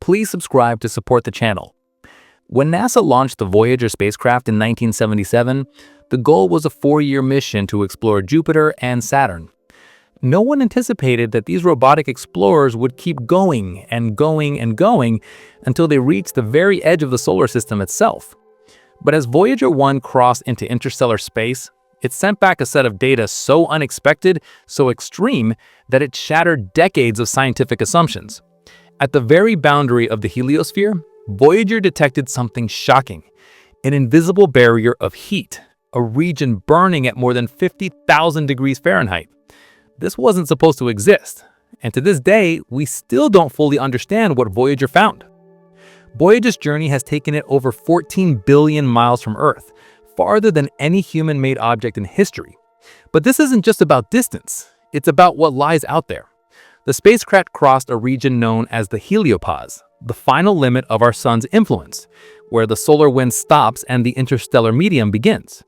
please subscribe to support the channel. When NASA launched the Voyager spacecraft in 1977, the goal was a 4-year mission to explore Jupiter and Saturn. No one anticipated that these robotic explorers would keep going and going and going until they reached the very edge of the solar system itself. But as Voyager 1 crossed into interstellar space, it sent back a set of data so unexpected, so extreme, that it shattered decades of scientific assumptions. At the very boundary of the heliosphere, Voyager detected something shocking: an invisible barrier of heat, a region burning at more than 50,000 degrees Fahrenheit. This wasn't supposed to exist, and to this day, we still don't fully understand what Voyager found. Voyager's journey has taken it over 14 billion miles from Earth, farther than any human-made object in history. But this isn't just about distance, it's about what lies out there. The spacecraft crossed a region known as the heliopause, the final limit of our sun's influence, where the solar wind stops and the interstellar medium begins.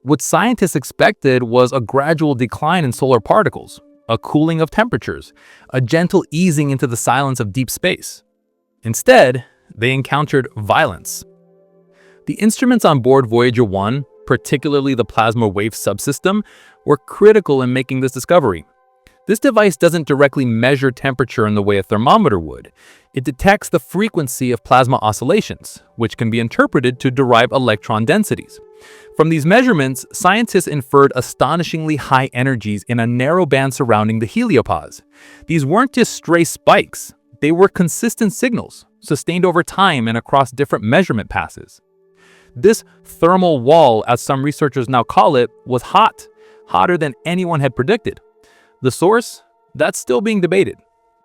What scientists expected was a gradual decline in solar particles, a cooling of temperatures, a gentle easing into the silence of deep space. Instead, they encountered violence. The instruments on board Voyager 1, particularly the plasma wave subsystem, were critical in making this discovery. This device doesn't directly measure temperature in the way a thermometer would. It detects the frequency of plasma oscillations, which can be interpreted to derive electron densities. From these measurements, scientists inferred astonishingly high energies in a narrow band surrounding the heliopause. These weren't just stray spikes, they were consistent signals, sustained over time and across different measurement passes. This thermal wall, as some researchers now call it, was hot, hotter than anyone had predicted. The source? That's still being debated.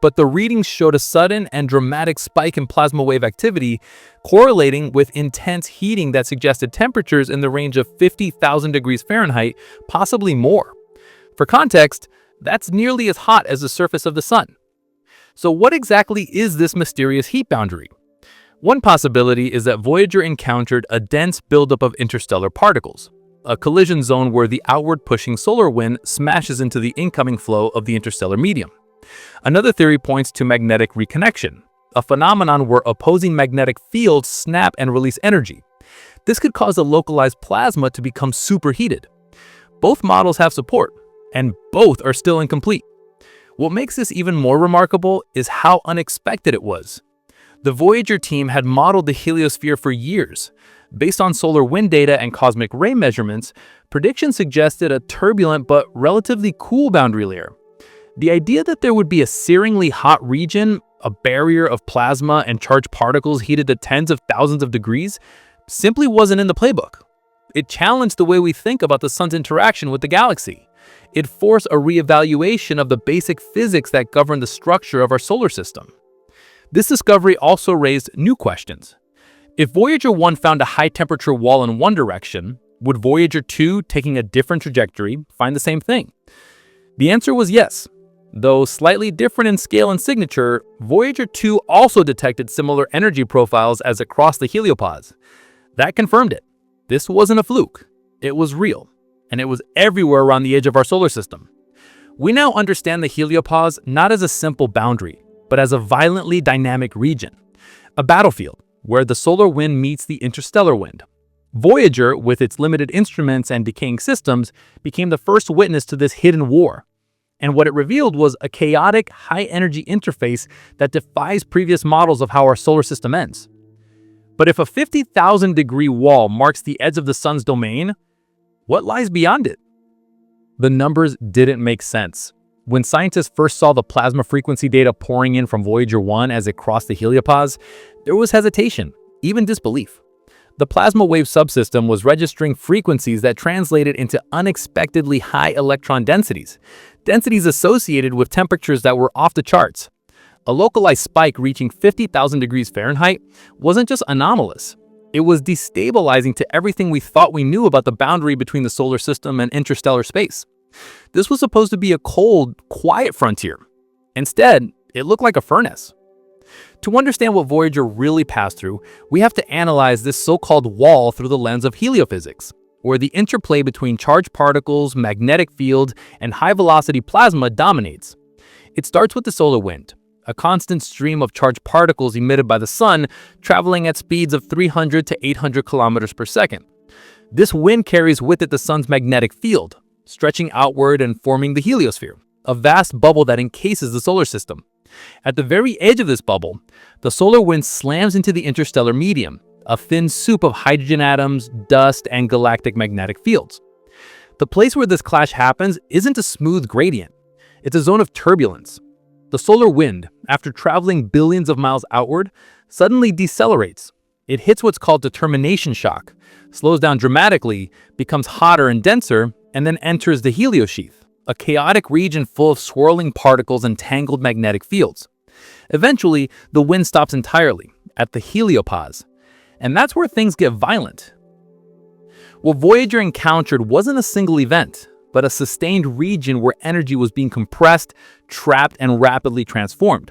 But the readings showed a sudden and dramatic spike in plasma wave activity, correlating with intense heating that suggested temperatures in the range of 50,000 degrees Fahrenheit, possibly more. For context, that's nearly as hot as the surface of the sun. So what exactly is this mysterious heat boundary? One possibility is that Voyager encountered a dense buildup of interstellar particles, a collision zone where the outward-pushing solar wind smashes into the incoming flow of the interstellar medium. Another theory points to magnetic reconnection, a phenomenon where opposing magnetic fields snap and release energy. This could cause the localized plasma to become superheated. Both models have support, and both are still incomplete. What makes this even more remarkable is how unexpected it was. The Voyager team had modeled the heliosphere for years. Based on solar wind data and cosmic ray measurements, predictions suggested a turbulent but relatively cool boundary layer. The idea that there would be a searingly hot region, a barrier of plasma and charged particles heated to tens of thousands of degrees, simply wasn't in the playbook. It challenged the way we think about the sun's interaction with the galaxy. It forced a reevaluation of the basic physics that govern the structure of our solar system. This discovery also raised new questions. If Voyager 1 found a high-temperature wall in one direction, would Voyager 2, taking a different trajectory, find the same thing? The answer was yes. Though slightly different in scale and signature, Voyager 2 also detected similar energy profiles as it crossed the heliopause. That confirmed it. This wasn't a fluke. It was real, and it was everywhere around the edge of our solar system. We now understand the heliopause not as a simple boundary, but as a violently dynamic region, a battlefield where the solar wind meets the interstellar wind. Voyager, with its limited instruments and decaying systems, became the first witness to this hidden war. And what it revealed was a chaotic, high-energy interface that defies previous models of how our solar system ends. But if a 50,000-degree wall marks the edge of the sun's domain, what lies beyond it? The numbers didn't make sense. When scientists first saw the plasma frequency data pouring in from Voyager 1 as it crossed the heliopause, there was hesitation, even disbelief. The plasma wave subsystem was registering frequencies that translated into unexpectedly high electron densities, densities associated with temperatures that were off the charts. A localized spike reaching 50,000 degrees Fahrenheit wasn't just anomalous. It was destabilizing to everything we thought we knew about the boundary between the solar system and interstellar space. This was supposed to be a cold, quiet frontier. Instead, it looked like a furnace. To understand what Voyager really passed through, we have to analyze this so-called wall through the lens of heliophysics, where the interplay between charged particles, magnetic fields, and high-velocity plasma dominates. It starts with the solar wind, a constant stream of charged particles emitted by the sun traveling at speeds of 300 to 800 kilometers per second. This wind carries with it the sun's magnetic field, stretching outward and forming the heliosphere, a vast bubble that encases the solar system. At the very edge of this bubble, the solar wind slams into the interstellar medium, a thin soup of hydrogen atoms, dust, and galactic magnetic fields. The place where this clash happens isn't a smooth gradient. It's a zone of turbulence. The solar wind, after traveling billions of miles outward, suddenly decelerates. It hits what's called determination shock, slows down dramatically, becomes hotter and denser, and then enters the heliosheath, a chaotic region full of swirling particles and tangled magnetic fields. Eventually, the wind stops entirely, at the heliopause. And that's where things get violent. What Voyager encountered wasn't a single event, but a sustained region where energy was being compressed, trapped, and rapidly transformed.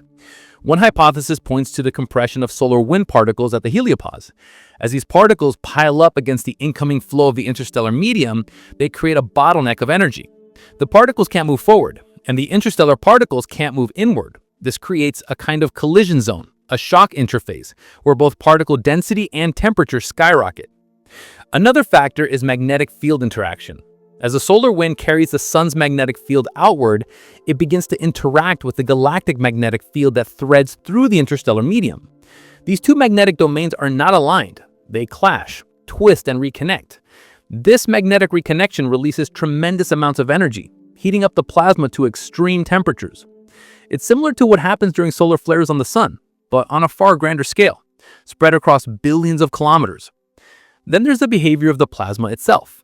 One hypothesis points to the compression of solar wind particles at the heliopause. As these particles pile up against the incoming flow of the interstellar medium, they create a bottleneck of energy. The particles can't move forward, and the interstellar particles can't move inward. This creates a kind of collision zone, a shock interface, where both particle density and temperature skyrocket. Another factor is magnetic field interaction. As the solar wind carries the sun's magnetic field outward, it begins to interact with the galactic magnetic field that threads through the interstellar medium. These two magnetic domains are not aligned. They clash, twist, and reconnect. This magnetic reconnection releases tremendous amounts of energy, heating up the plasma to extreme temperatures. It's similar to what happens during solar flares on the sun, but on a far grander scale, spread across billions of kilometers. Then there's the behavior of the plasma itself.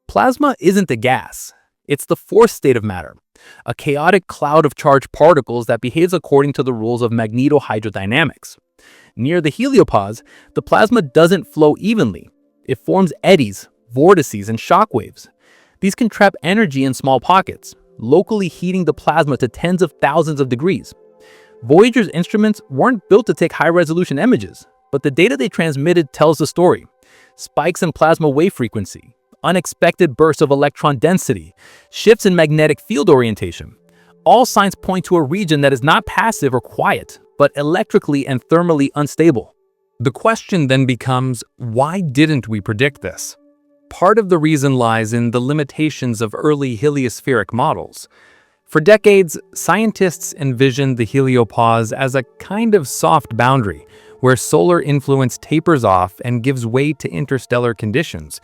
Plasma isn't the gas. It's the fourth state of matter, a chaotic cloud of charged particles that behaves according to the rules of magnetohydrodynamics. Near the heliopause, the plasma doesn't flow evenly. It forms eddies, vortices, and shock waves. These can trap energy in small pockets, locally heating the plasma to tens of thousands of degrees. Voyager's instruments weren't built to take high-resolution images, but the data they transmitted tells the story. Spikes in plasma wave frequency, unexpected bursts of electron density, shifts in magnetic field orientation. All signs point to a region that is not passive or quiet, but electrically and thermally unstable. The question then becomes, why didn't we predict this? Part of the reason lies in the limitations of early heliospheric models. For decades, scientists envisioned the heliopause as a kind of soft boundary, where solar influence tapers off and gives way to interstellar conditions.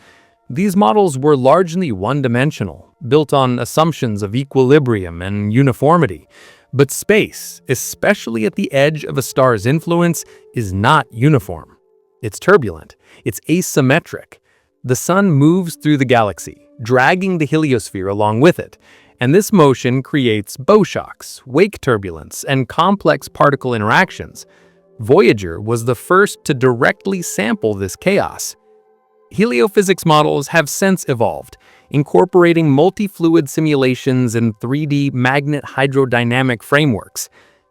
These models were largely one-dimensional, built on assumptions of equilibrium and uniformity. But space, especially at the edge of a star's influence, is not uniform. It's turbulent. It's asymmetric. The sun moves through the galaxy, dragging the heliosphere along with it. And this motion creates bow shocks, wake turbulence, and complex particle interactions. Voyager was the first to directly sample this chaos. Heliophysics models have since evolved, incorporating multi-fluid simulations and 3D magnet hydrodynamic frameworks.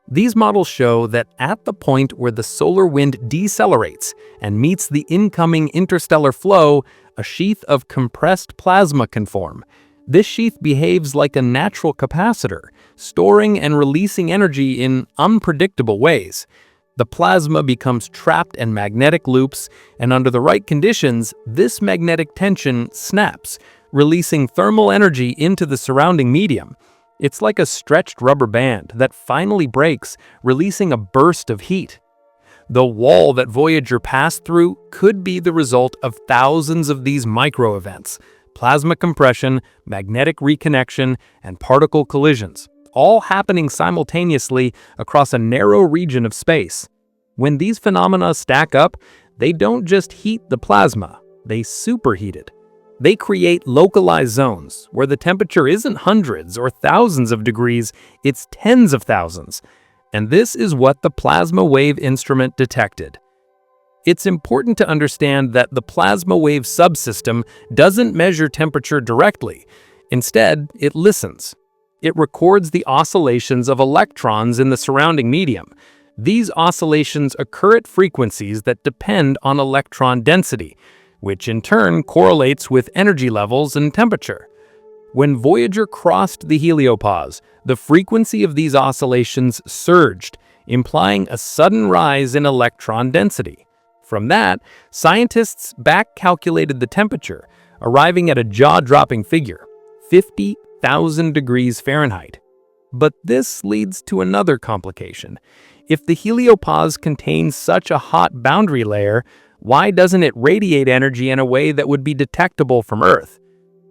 These models show that at the point where the solar wind decelerates and meets the incoming interstellar flow, a sheath of compressed plasma can form. This sheath behaves like a natural capacitor, storing and releasing energy in unpredictable ways. The plasma becomes trapped in magnetic loops, and under the right conditions, this magnetic tension snaps, releasing thermal energy into the surrounding medium. It's like a stretched rubber band that finally breaks, releasing a burst of heat. The wall that Voyager passed through could be the result of thousands of these micro-events: plasma compression, magnetic reconnection, and particle collisions, all happening simultaneously across a narrow region of space. When these phenomena stack up, they don't just heat the plasma, they superheat it. They create localized zones where the temperature isn't hundreds or thousands of degrees, it's tens of thousands. And this is what the plasma wave instrument detected. It's important to understand that the plasma wave subsystem doesn't measure temperature directly. Instead, it listens. It records the oscillations of electrons in the surrounding medium. These oscillations occur at frequencies that depend on electron density, which in turn correlates with energy levels and temperature. When Voyager crossed the heliopause, the frequency of these oscillations surged, implying a sudden rise in electron density. From that, scientists back-calculated the temperature, arriving at a jaw-dropping figure, 50,000 degrees Fahrenheit. But this leads to another complication. If the heliopause contains such a hot boundary layer, why doesn't it radiate energy in a way that would be detectable from Earth?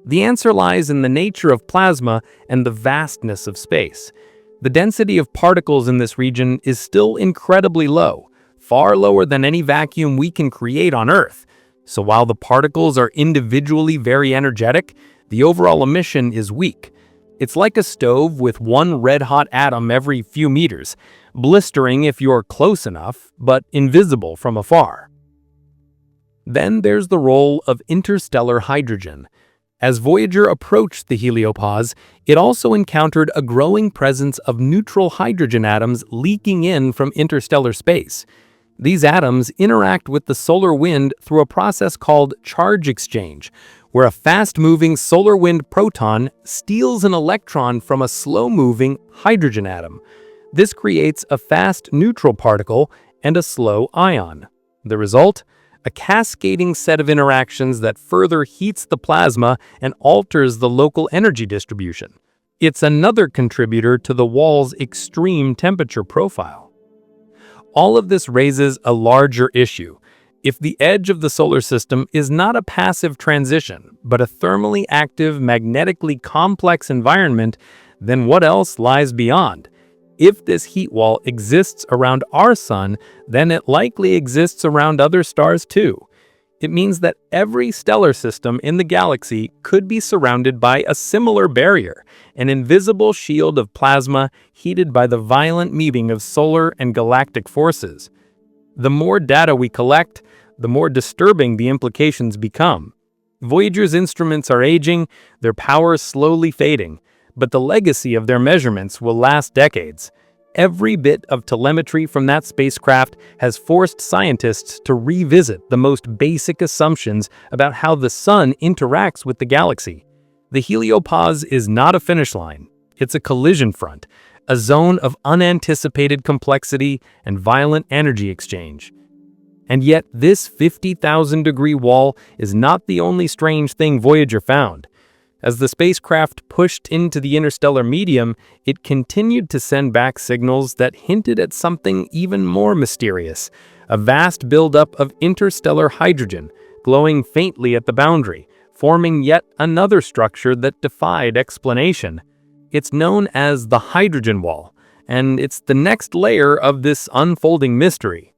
The answer lies in the nature of plasma and the vastness of space. The density of particles in this region is still incredibly low, far lower than any vacuum we can create on Earth. So while the particles are individually very energetic, the overall emission is weak. It's like a stove with one red-hot atom every few meters, blistering if you're close enough, but invisible from afar. Then there's the role of interstellar hydrogen. As Voyager approached the heliopause, it also encountered a growing presence of neutral hydrogen atoms leaking in from interstellar space. These atoms interact with the solar wind through a process called charge exchange, where a fast-moving solar wind proton steals an electron from a slow-moving hydrogen atom. This creates a fast neutral particle and a slow ion. The result? A cascading set of interactions that further heats the plasma and alters the local energy distribution. It's another contributor to the wall's extreme temperature profile. All of this raises a larger issue. If the edge of the solar system is not a passive transition, but a thermally active, magnetically complex environment, then what else lies beyond? If this heat wall exists around our sun, then it likely exists around other stars too. It means that every stellar system in the galaxy could be surrounded by a similar barrier, an invisible shield of plasma heated by the violent meeting of solar and galactic forces. The more data we collect, the more disturbing the implications become. Voyager's instruments are aging, their power slowly fading, but the legacy of their measurements will last decades. Every bit of telemetry from that spacecraft has forced scientists to revisit the most basic assumptions about how the sun interacts with the galaxy. The heliopause is not a finish line. It's a collision front, a zone of unanticipated complexity and violent energy exchange. And yet, this 50,000-degree wall is not the only strange thing Voyager found. As the spacecraft pushed into the interstellar medium, it continued to send back signals that hinted at something even more mysterious, a vast buildup of interstellar hydrogen, glowing faintly at the boundary, forming yet another structure that defied explanation. It's known as the hydrogen wall, and it's the next layer of this unfolding mystery.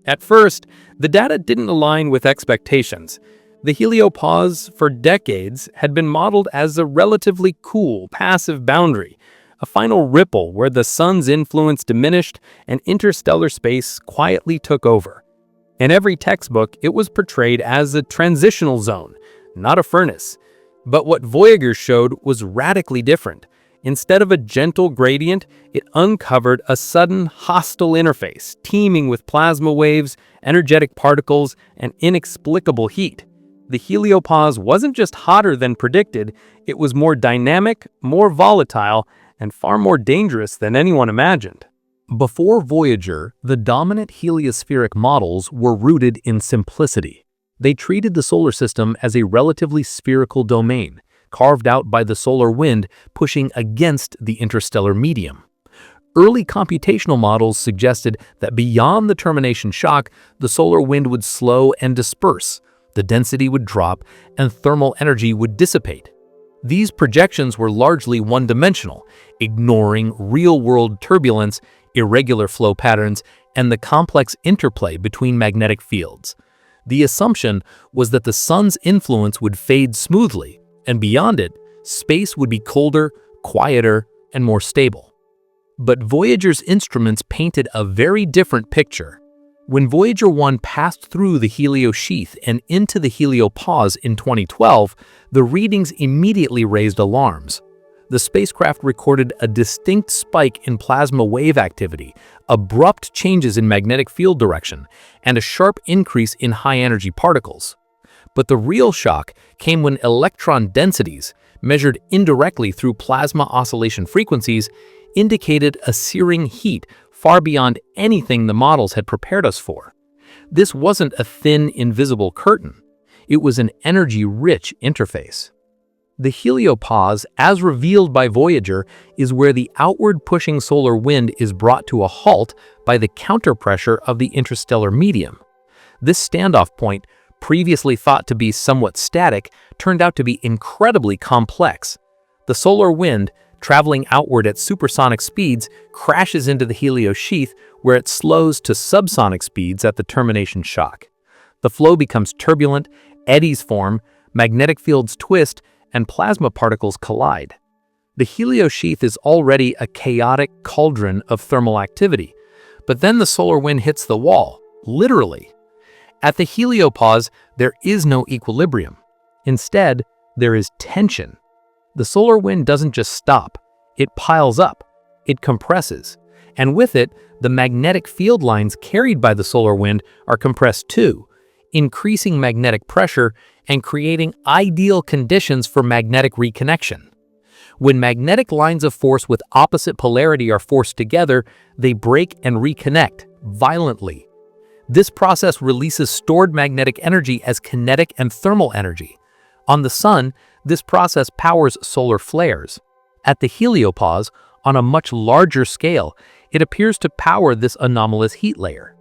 At first, the data didn't align with expectations. The heliopause, for decades, had been modeled as a relatively cool, passive boundary, a final ripple where the sun's influence diminished and interstellar space quietly took over. In every textbook, it was portrayed as a transitional zone, not a furnace. But what Voyager showed was radically different. Instead of a gentle gradient, it uncovered a sudden, hostile interface, teeming with plasma waves, energetic particles, and inexplicable heat. The heliopause wasn't just hotter than predicted, it was more dynamic, more volatile, and far more dangerous than anyone imagined. Before Voyager, the dominant heliospheric models were rooted in simplicity. They treated the solar system as a relatively spherical domain, carved out by the solar wind pushing against the interstellar medium. Early computational models suggested that beyond the termination shock, the solar wind would slow and disperse. The density would drop, and thermal energy would dissipate. These projections were largely one-dimensional, ignoring real-world turbulence, irregular flow patterns, and the complex interplay between magnetic fields. The assumption was that the sun's influence would fade smoothly, and beyond it, space would be colder, quieter, and more stable. But Voyager's instruments painted a very different picture. When Voyager 1 passed through the heliosheath and into the heliopause in 2012, the readings immediately raised alarms. The spacecraft recorded a distinct spike in plasma wave activity, abrupt changes in magnetic field direction, and a sharp increase in high-energy particles. But the real shock came when electron densities, measured indirectly through plasma oscillation frequencies, indicated a searing heat far beyond anything the models had prepared us for. This wasn't a thin, invisible curtain. It was an energy-rich interface. The heliopause, as revealed by Voyager, is where the outward-pushing solar wind is brought to a halt by the counterpressure of the interstellar medium. This standoff point, previously thought to be somewhat static, turned out to be incredibly complex. The solar wind, traveling outward at supersonic speeds, crashes into the helios sheath where it slows to subsonic speeds at the termination shock. The flow becomes turbulent, eddies form, magnetic fields twist, and plasma particles collide. The helios sheath is already a chaotic cauldron of thermal activity, but then the solar wind hits the wall, literally. At the heliopause, there is no equilibrium. Instead, there is tension. The solar wind doesn't just stop, it piles up, it compresses, and with it, the magnetic field lines carried by the solar wind are compressed too, increasing magnetic pressure and creating ideal conditions for magnetic reconnection. When magnetic lines of force with opposite polarity are forced together, they break and reconnect violently. This process releases stored magnetic energy as kinetic and thermal energy. On the Sun, this process powers solar flares. At the heliopause, on a much larger scale, it appears to power this anomalous heat layer.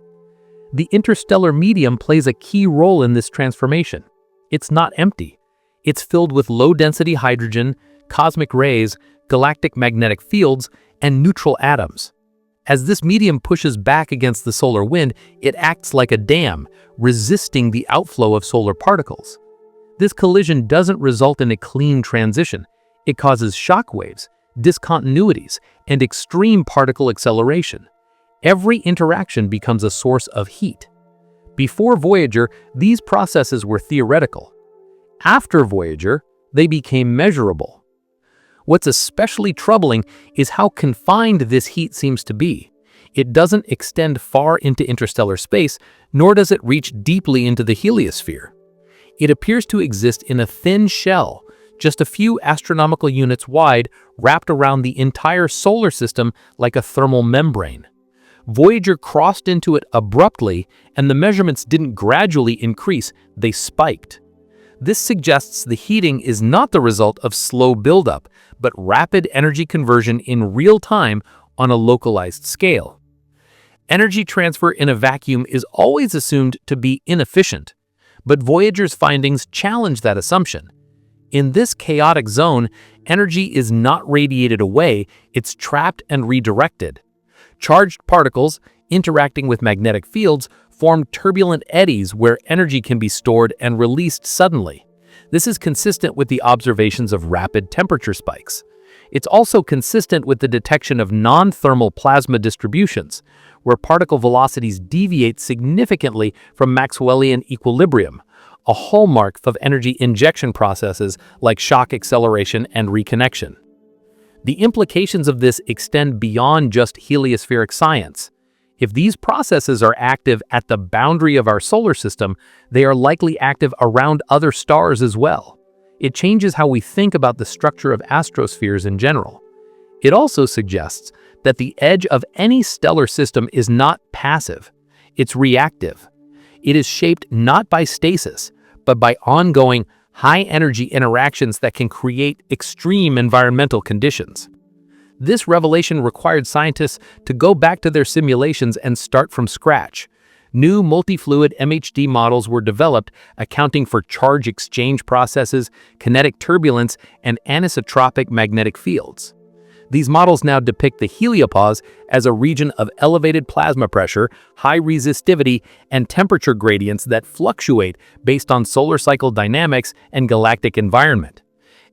The interstellar medium plays a key role in this transformation. It's not empty. It's filled with low-density hydrogen, cosmic rays, galactic magnetic fields, and neutral atoms. As this medium pushes back against the solar wind, it acts like a dam, resisting the outflow of solar particles. This collision doesn't result in a clean transition. It causes shock waves, discontinuities, and extreme particle acceleration. Every interaction becomes a source of heat. Before Voyager, these processes were theoretical. After Voyager, they became measurable. What's especially troubling is how confined this heat seems to be. It doesn't extend far into interstellar space, nor does it reach deeply into the heliosphere. It appears to exist in a thin shell, just a few astronomical units wide, wrapped around the entire solar system like a thermal membrane. Voyager crossed into it abruptly, and the measurements didn't gradually increase, they spiked. This suggests the heating is not the result of slow buildup, but rapid energy conversion in real time on a localized scale. Energy transfer in a vacuum is always assumed to be inefficient, but Voyager's findings challenge that assumption. In this chaotic zone, energy is not radiated away, it's trapped and redirected. Charged particles, interacting with magnetic fields, form turbulent eddies where energy can be stored and released suddenly. This is consistent with the observations of rapid temperature spikes. It's also consistent with the detection of non-thermal plasma distributions, where particle velocities deviate significantly from Maxwellian equilibrium, a hallmark of energy injection processes like shock acceleration and reconnection. The implications of this extend beyond just heliospheric science. If these processes are active at the boundary of our solar system, they are likely active around other stars as well. It changes how we think about the structure of astrospheres in general. It also suggests that the edge of any stellar system is not passive, it's reactive. It is shaped not by stasis, but by ongoing, high-energy interactions that can create extreme environmental conditions. This revelation required scientists to go back to their simulations and start from scratch. New multi-fluid MHD models were developed, accounting for charge exchange processes, kinetic turbulence, and anisotropic magnetic fields. These models now depict the heliopause as a region of elevated plasma pressure, high resistivity, and temperature gradients that fluctuate based on solar cycle dynamics and galactic environment.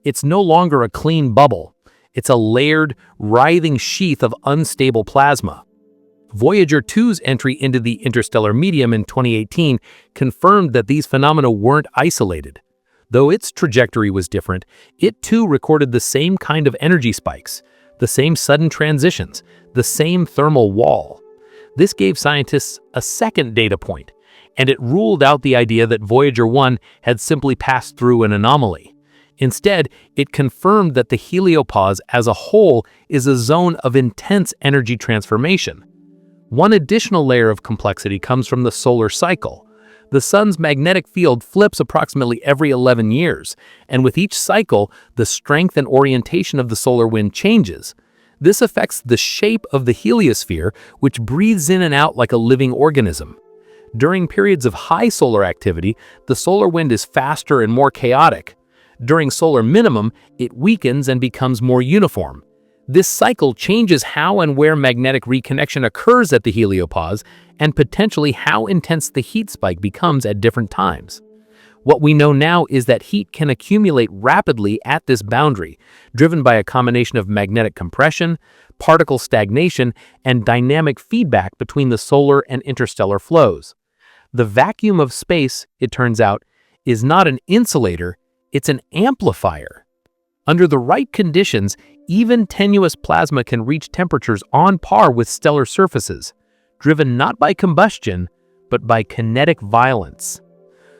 It's no longer a clean bubble. It's a layered, writhing sheath of unstable plasma. Voyager 2's entry into the interstellar medium in 2018 confirmed that these phenomena weren't isolated. Though its trajectory was different, it too recorded the same kind of energy spikes, the same sudden transitions, the same thermal wall. This gave scientists a second data point, and it ruled out the idea that Voyager 1 had simply passed through an anomaly. Instead, it confirmed that the heliopause as a whole is a zone of intense energy transformation. One additional layer of complexity comes from the solar cycle. The sun's magnetic field flips approximately every 11 years, and with each cycle, the strength and orientation of the solar wind changes. This affects the shape of the heliosphere, which breathes in and out like a living organism. During periods of high solar activity, the solar wind is faster and more chaotic. During solar minimum, it weakens and becomes more uniform. This cycle changes how and where magnetic reconnection occurs at the heliopause and potentially how intense the heat spike becomes at different times. What we know now is that heat can accumulate rapidly at this boundary, driven by a combination of magnetic compression, particle stagnation, and dynamic feedback between the solar and interstellar flows. The vacuum of space, it turns out, is not an insulator, it's an amplifier. Under the right conditions, even tenuous plasma can reach temperatures on par with stellar surfaces, driven not by combustion, but by kinetic violence.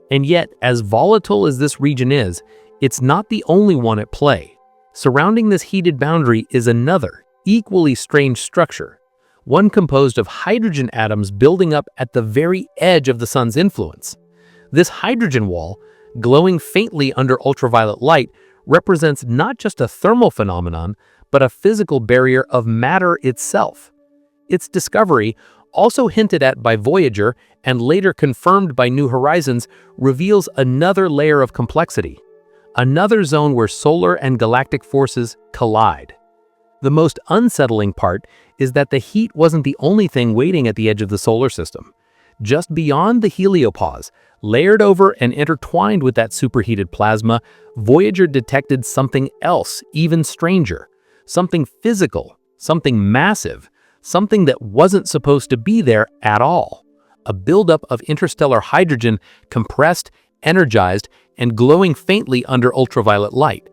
And yet, as volatile as this region is, it's not the only one at play. Surrounding this heated boundary is another, equally strange structure, one composed of hydrogen atoms building up at the very edge of the sun's influence. This hydrogen wall, glowing faintly under ultraviolet light, represents not just a thermal phenomenon, but a physical barrier of matter itself. Its discovery, also hinted at by Voyager and later confirmed by New Horizons, reveals another layer of complexity, another zone where solar and galactic forces collide. The most unsettling part is that the heat wasn't the only thing waiting at the edge of the solar system. Just beyond the heliopause, layered over and intertwined with that superheated plasma, Voyager detected something else even stranger, something physical, something massive, something that wasn't supposed to be there at all. A buildup of interstellar hydrogen, compressed, energized, and glowing faintly under ultraviolet light.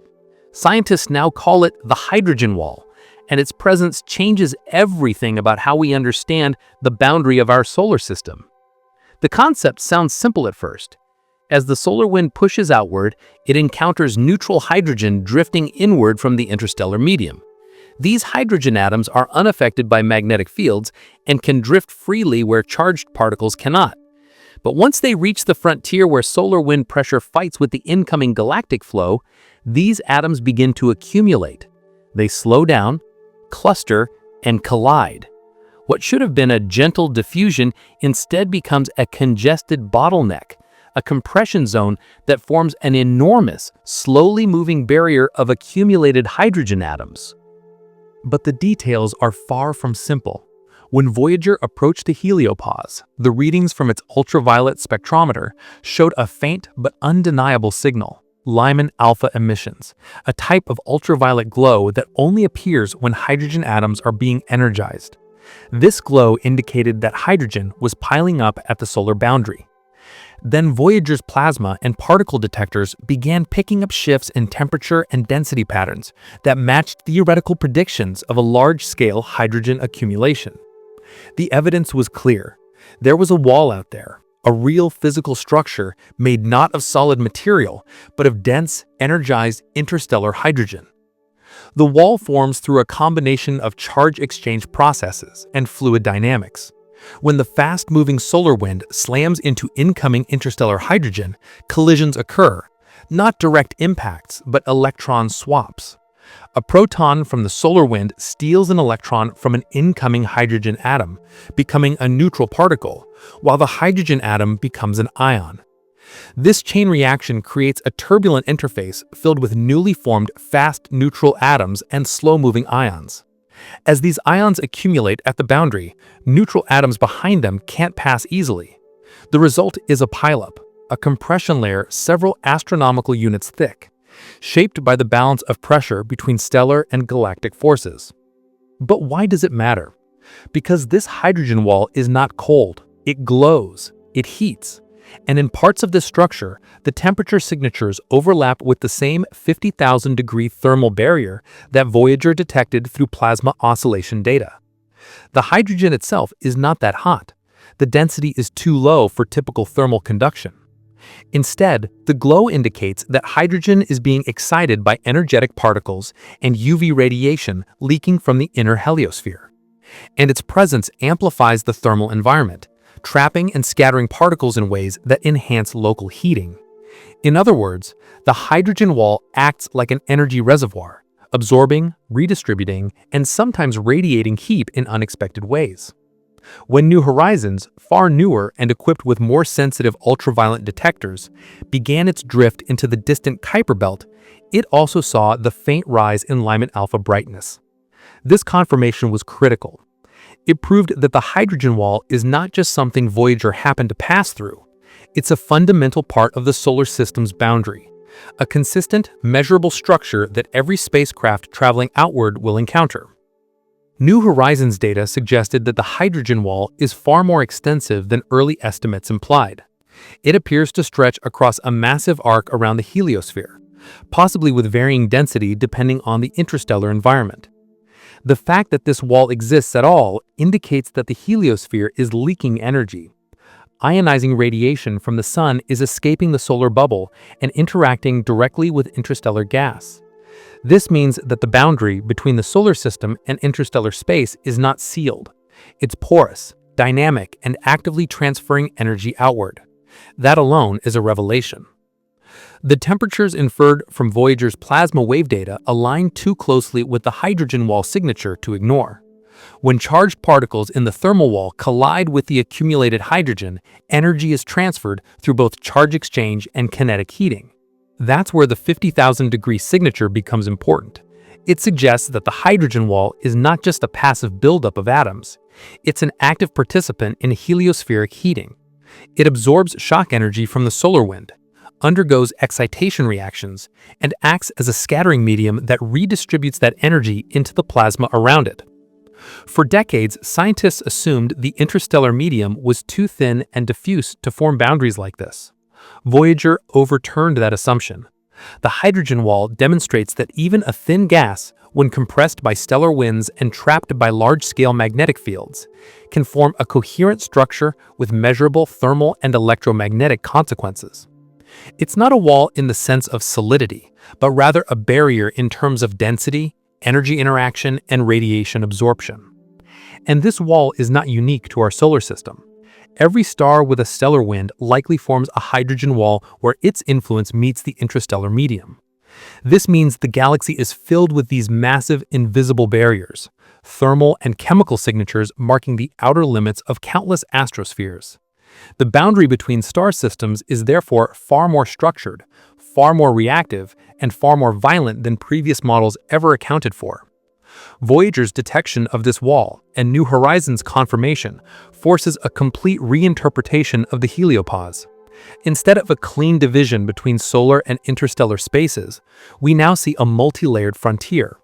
Scientists now call it the hydrogen wall, and its presence changes everything about how we understand the boundary of our solar system. The concept sounds simple at first. As the solar wind pushes outward, it encounters neutral hydrogen drifting inward from the interstellar medium. These hydrogen atoms are unaffected by magnetic fields and can drift freely where charged particles cannot. But once they reach the frontier where solar wind pressure fights with the incoming galactic flow, these atoms begin to accumulate. They slow down, cluster, and collide. What should have been a gentle diffusion instead becomes a congested bottleneck, a compression zone that forms an enormous, slowly moving barrier of accumulated hydrogen atoms. But the details are far from simple. When Voyager approached the heliopause, the readings from its ultraviolet spectrometer showed a faint but undeniable signal: Lyman alpha emissions, a type of ultraviolet glow that only appears when hydrogen atoms are being energized. This glow indicated that hydrogen was piling up at the solar boundary. Then Voyager's plasma and particle detectors began picking up shifts in temperature and density patterns that matched theoretical predictions of a large-scale hydrogen accumulation. The evidence was clear. There was a wall out there, a real physical structure made not of solid material, but of dense, energized interstellar hydrogen. The wall forms through a combination of charge exchange processes and fluid dynamics. When the fast-moving solar wind slams into incoming interstellar hydrogen, collisions occur, not direct impacts, but electron swaps. A proton from the solar wind steals an electron from an incoming hydrogen atom, becoming a neutral particle, while the hydrogen atom becomes an ion. This chain reaction creates a turbulent interface filled with newly formed fast neutral atoms and slow-moving ions. As these ions accumulate at the boundary, neutral atoms behind them can't pass easily. The result is a pileup, a compression layer several astronomical units thick, shaped by the balance of pressure between stellar and galactic forces. But why does it matter? Because this hydrogen wall is not cold, it glows, it heats. And in parts of this structure, the temperature signatures overlap with the same 50,000-degree thermal barrier that Voyager detected through plasma oscillation data. The hydrogen itself is not that hot. The density is too low for typical thermal conduction. Instead, the glow indicates that hydrogen is being excited by energetic particles and UV radiation leaking from the inner heliosphere. And its presence amplifies the thermal environment, trapping and scattering particles in ways that enhance local heating. In other words, the hydrogen wall acts like an energy reservoir, absorbing, redistributing, and sometimes radiating heat in unexpected ways. When New Horizons, far newer and equipped with more sensitive ultraviolet detectors, began its drift into the distant Kuiper belt, it also saw the faint rise in Lyman alpha brightness. This confirmation was critical. It proved that the hydrogen wall is not just something Voyager happened to pass through. It's a fundamental part of the solar system's boundary, a consistent, measurable structure that every spacecraft traveling outward will encounter. New Horizons data suggested that the hydrogen wall is far more extensive than early estimates implied. It appears to stretch across a massive arc around the heliosphere, possibly with varying density depending on the interstellar environment. The fact that this wall exists at all indicates that the heliosphere is leaking energy. Ionizing radiation from the sun is escaping the solar bubble and interacting directly with interstellar gas. This means that the boundary between the solar system and interstellar space is not sealed. It's porous, dynamic, and actively transferring energy outward. That alone is a revelation. The temperatures inferred from Voyager's plasma wave data align too closely with the hydrogen wall signature to ignore. When charged particles in the thermal wall collide with the accumulated hydrogen, energy is transferred through both charge exchange and kinetic heating. That's where the 50,000-degree signature becomes important. It suggests that the hydrogen wall is not just a passive buildup of atoms. It's an active participant in heliospheric heating. It absorbs shock energy from the solar wind, undergoes excitation reactions, and acts as a scattering medium that redistributes that energy into the plasma around it. For decades, scientists assumed the interstellar medium was too thin and diffuse to form boundaries like this. Voyager overturned that assumption. The hydrogen wall demonstrates that even a thin gas, when compressed by stellar winds and trapped by large-scale magnetic fields, can form a coherent structure with measurable thermal and electromagnetic consequences. It's not a wall in the sense of solidity, but rather a barrier in terms of density, energy interaction, and radiation absorption. And this wall is not unique to our solar system. Every star with a stellar wind likely forms a hydrogen wall where its influence meets the interstellar medium. This means the galaxy is filled with these massive invisible barriers, thermal and chemical signatures marking the outer limits of countless astrospheres. The boundary between star systems is therefore far more structured, far more reactive, and far more violent than previous models ever accounted for. Voyager's detection of this wall and New Horizons' confirmation forces a complete reinterpretation of the heliopause. Instead of a clean division between solar and interstellar spaces, we now see a multi-layered frontier.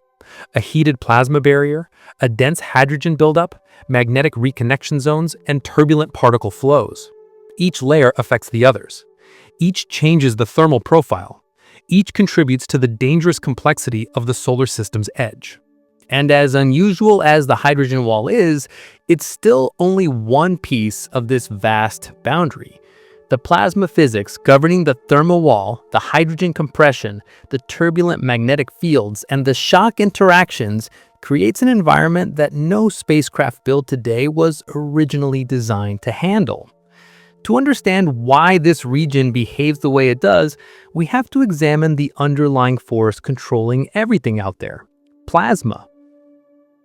A heated plasma barrier, a dense hydrogen buildup, magnetic reconnection zones, and turbulent particle flows. Each layer affects the others. Each changes the thermal profile. Each contributes to the dangerous complexity of the solar system's edge. And as unusual as the hydrogen wall is, it's still only one piece of this vast boundary. The plasma physics governing the thermal wall, the hydrogen compression, the turbulent magnetic fields, and the shock interactions creates an environment that no spacecraft built today was originally designed to handle. To understand why this region behaves the way it does, we have to examine the underlying force controlling everything out there: plasma.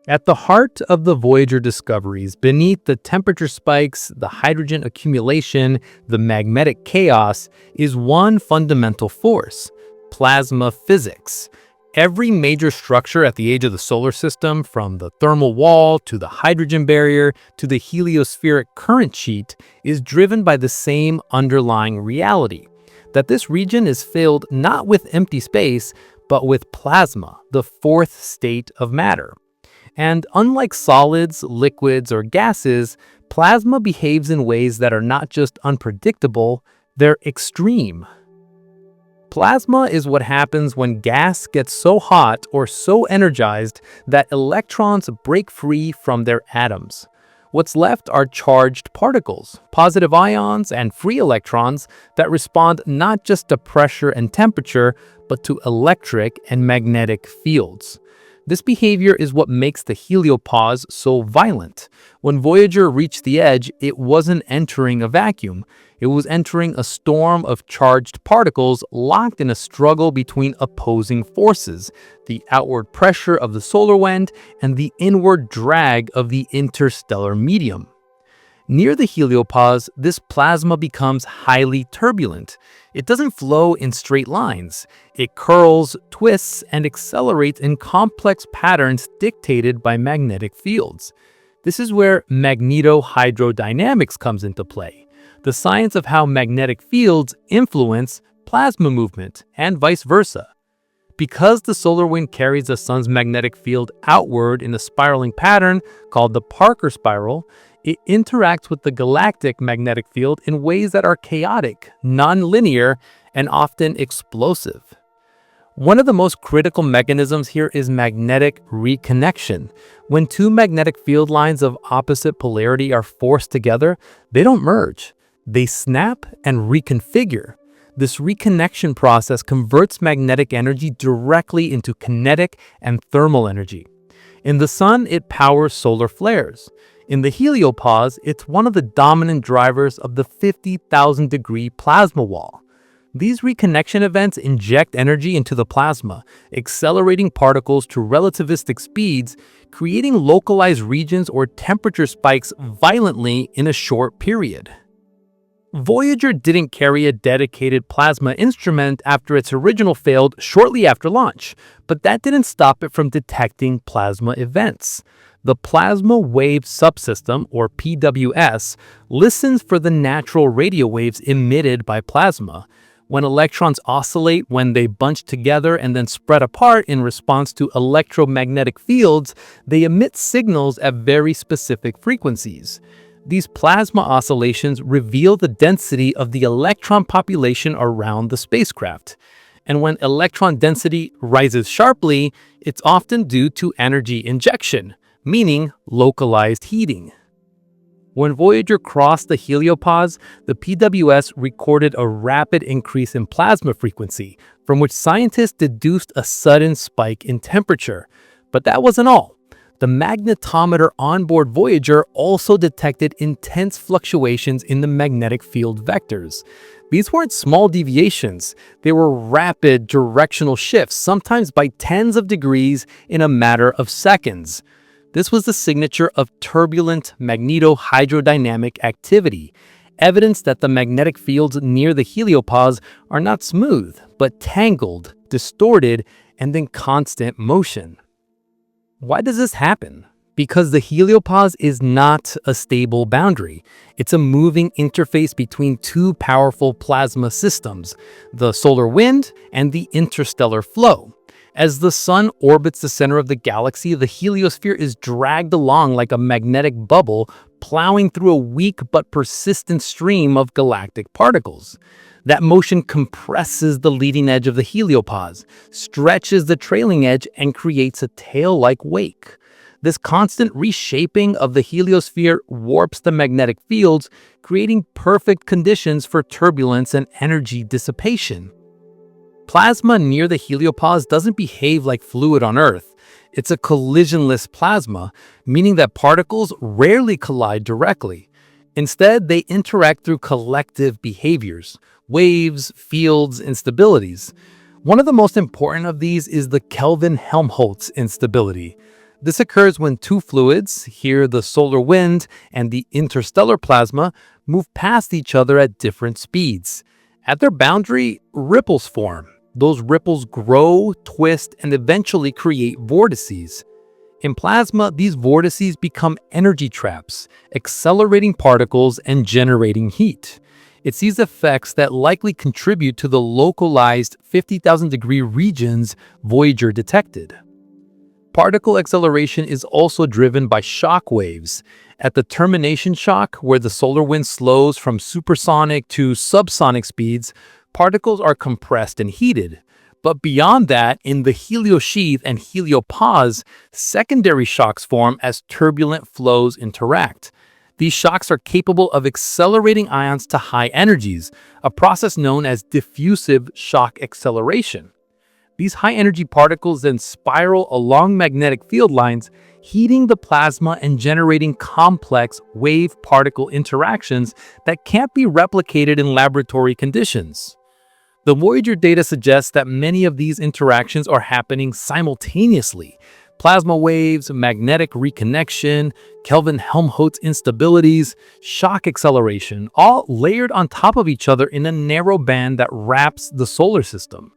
At the heart of the Voyager discoveries, beneath the temperature spikes, the hydrogen accumulation, the magnetic chaos, is one fundamental force: plasma physics. Every major structure at the edge of the solar system, from the thermal wall to the hydrogen barrier to the heliospheric current sheet, is driven by the same underlying reality: that this region is filled not with empty space, but with plasma, the fourth state of matter. And unlike solids, liquids, or gases, plasma behaves in ways that are not just unpredictable, they're extreme. Plasma is what happens when gas gets so hot or so energized that electrons break free from their atoms. What's left are charged particles, positive ions, and free electrons that respond not just to pressure and temperature, but to electric and magnetic fields. This behavior is what makes the heliopause so violent. When Voyager reached the edge, it wasn't entering a vacuum. It was entering a storm of charged particles locked in a struggle between opposing forces, the outward pressure of the solar wind and the inward drag of the interstellar medium. Near the heliopause, this plasma becomes highly turbulent. It doesn't flow in straight lines. It curls, twists, and accelerates in complex patterns dictated by magnetic fields. This is where magnetohydrodynamics comes into play, the science of how magnetic fields influence plasma movement and vice versa. Because the solar wind carries the sun's magnetic field outward in a spiraling pattern called the Parker spiral, it interacts with the galactic magnetic field in ways that are chaotic, non-linear, and often explosive. One of the most critical mechanisms here is magnetic reconnection. When two magnetic field lines of opposite polarity are forced together, they don't merge. They snap and reconfigure. This reconnection process converts magnetic energy directly into kinetic and thermal energy. In the sun, it powers solar flares. In the heliopause, it's one of the dominant drivers of the 50,000-degree plasma wall. These reconnection events inject energy into the plasma, accelerating particles to relativistic speeds, creating localized regions or temperature spikes violently in a short period. Voyager didn't carry a dedicated plasma instrument after its original failed shortly after launch, but that didn't stop it from detecting plasma events. The Plasma Wave Subsystem, or PWS, listens for the natural radio waves emitted by plasma. When electrons oscillate when they bunch together and then spread apart in response to electromagnetic fields, they emit signals at very specific frequencies. These plasma oscillations reveal the density of the electron population around the spacecraft. And when electron density rises sharply, it's often due to energy injection, meaning localized heating. When Voyager crossed the heliopause, the PWS recorded a rapid increase in plasma frequency, from which scientists deduced a sudden spike in temperature. But that wasn't all. The magnetometer onboard Voyager also detected intense fluctuations in the magnetic field vectors. These weren't small deviations, they were rapid directional shifts, sometimes by tens of degrees in a matter of seconds. This was the signature of turbulent magnetohydrodynamic activity, evidence that the magnetic fields near the heliopause are not smooth, but tangled, distorted, and in constant motion. Why does this happen? Because the heliopause is not a stable boundary. It's a moving interface between two powerful plasma systems, the solar wind and the interstellar flow. As the sun orbits the center of the galaxy, the heliosphere is dragged along like a magnetic bubble, plowing through a weak but persistent stream of galactic particles. That motion compresses the leading edge of the heliopause, stretches the trailing edge, and creates a tail-like wake. This constant reshaping of the heliosphere warps the magnetic fields, creating perfect conditions for turbulence and energy dissipation. Plasma near the heliopause doesn't behave like fluid on Earth. It's a collisionless plasma, meaning that particles rarely collide directly. Instead, they interact through collective behaviors, waves, fields, instabilities. One of the most important of these is the Kelvin-Helmholtz instability. This occurs when two fluids, here the solar wind and the interstellar plasma, move past each other at different speeds. At their boundary, ripples form. Those ripples grow, twist, and eventually create vortices. In plasma, these vortices become energy traps, accelerating particles and generating heat. It's these effects that likely contribute to the localized 50,000-degree regions Voyager detected. Particle acceleration is also driven by shock waves. At the termination shock, where the solar wind slows from supersonic to subsonic speeds, particles are compressed and heated. But beyond that, in the heliosheath and heliopause, secondary shocks form as turbulent flows interact. These shocks are capable of accelerating ions to high energies, a process known as diffusive shock acceleration. These high-energy particles then spiral along magnetic field lines, heating the plasma and generating complex wave-particle interactions that can't be replicated in laboratory conditions. The Voyager data suggests that many of these interactions are happening simultaneously. Plasma waves, magnetic reconnection, Kelvin-Helmholtz instabilities, shock acceleration, all layered on top of each other in a narrow band that wraps the solar system.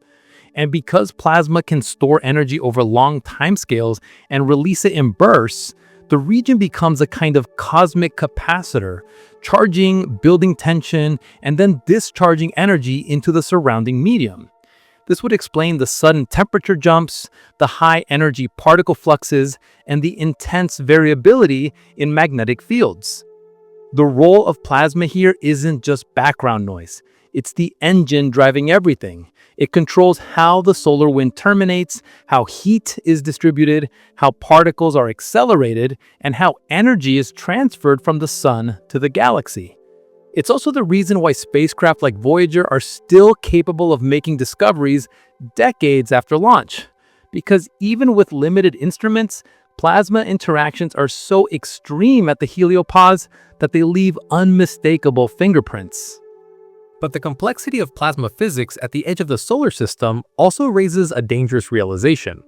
And because plasma can store energy over long timescales and release it in bursts, the region becomes a kind of cosmic capacitor, charging, building tension, and then discharging energy into the surrounding medium. This would explain the sudden temperature jumps, the high energy particle fluxes, and the intense variability in magnetic fields. The role of plasma here isn't just background noise. It's the engine driving everything. It controls how the solar wind terminates, how heat is distributed, how particles are accelerated, and how energy is transferred from the sun to the galaxy. It's also the reason why spacecraft like Voyager are still capable of making discoveries decades after launch. Because even with limited instruments, plasma interactions are so extreme at the heliopause that they leave unmistakable fingerprints. But the complexity of plasma physics at the edge of the solar system also raises a dangerous realization.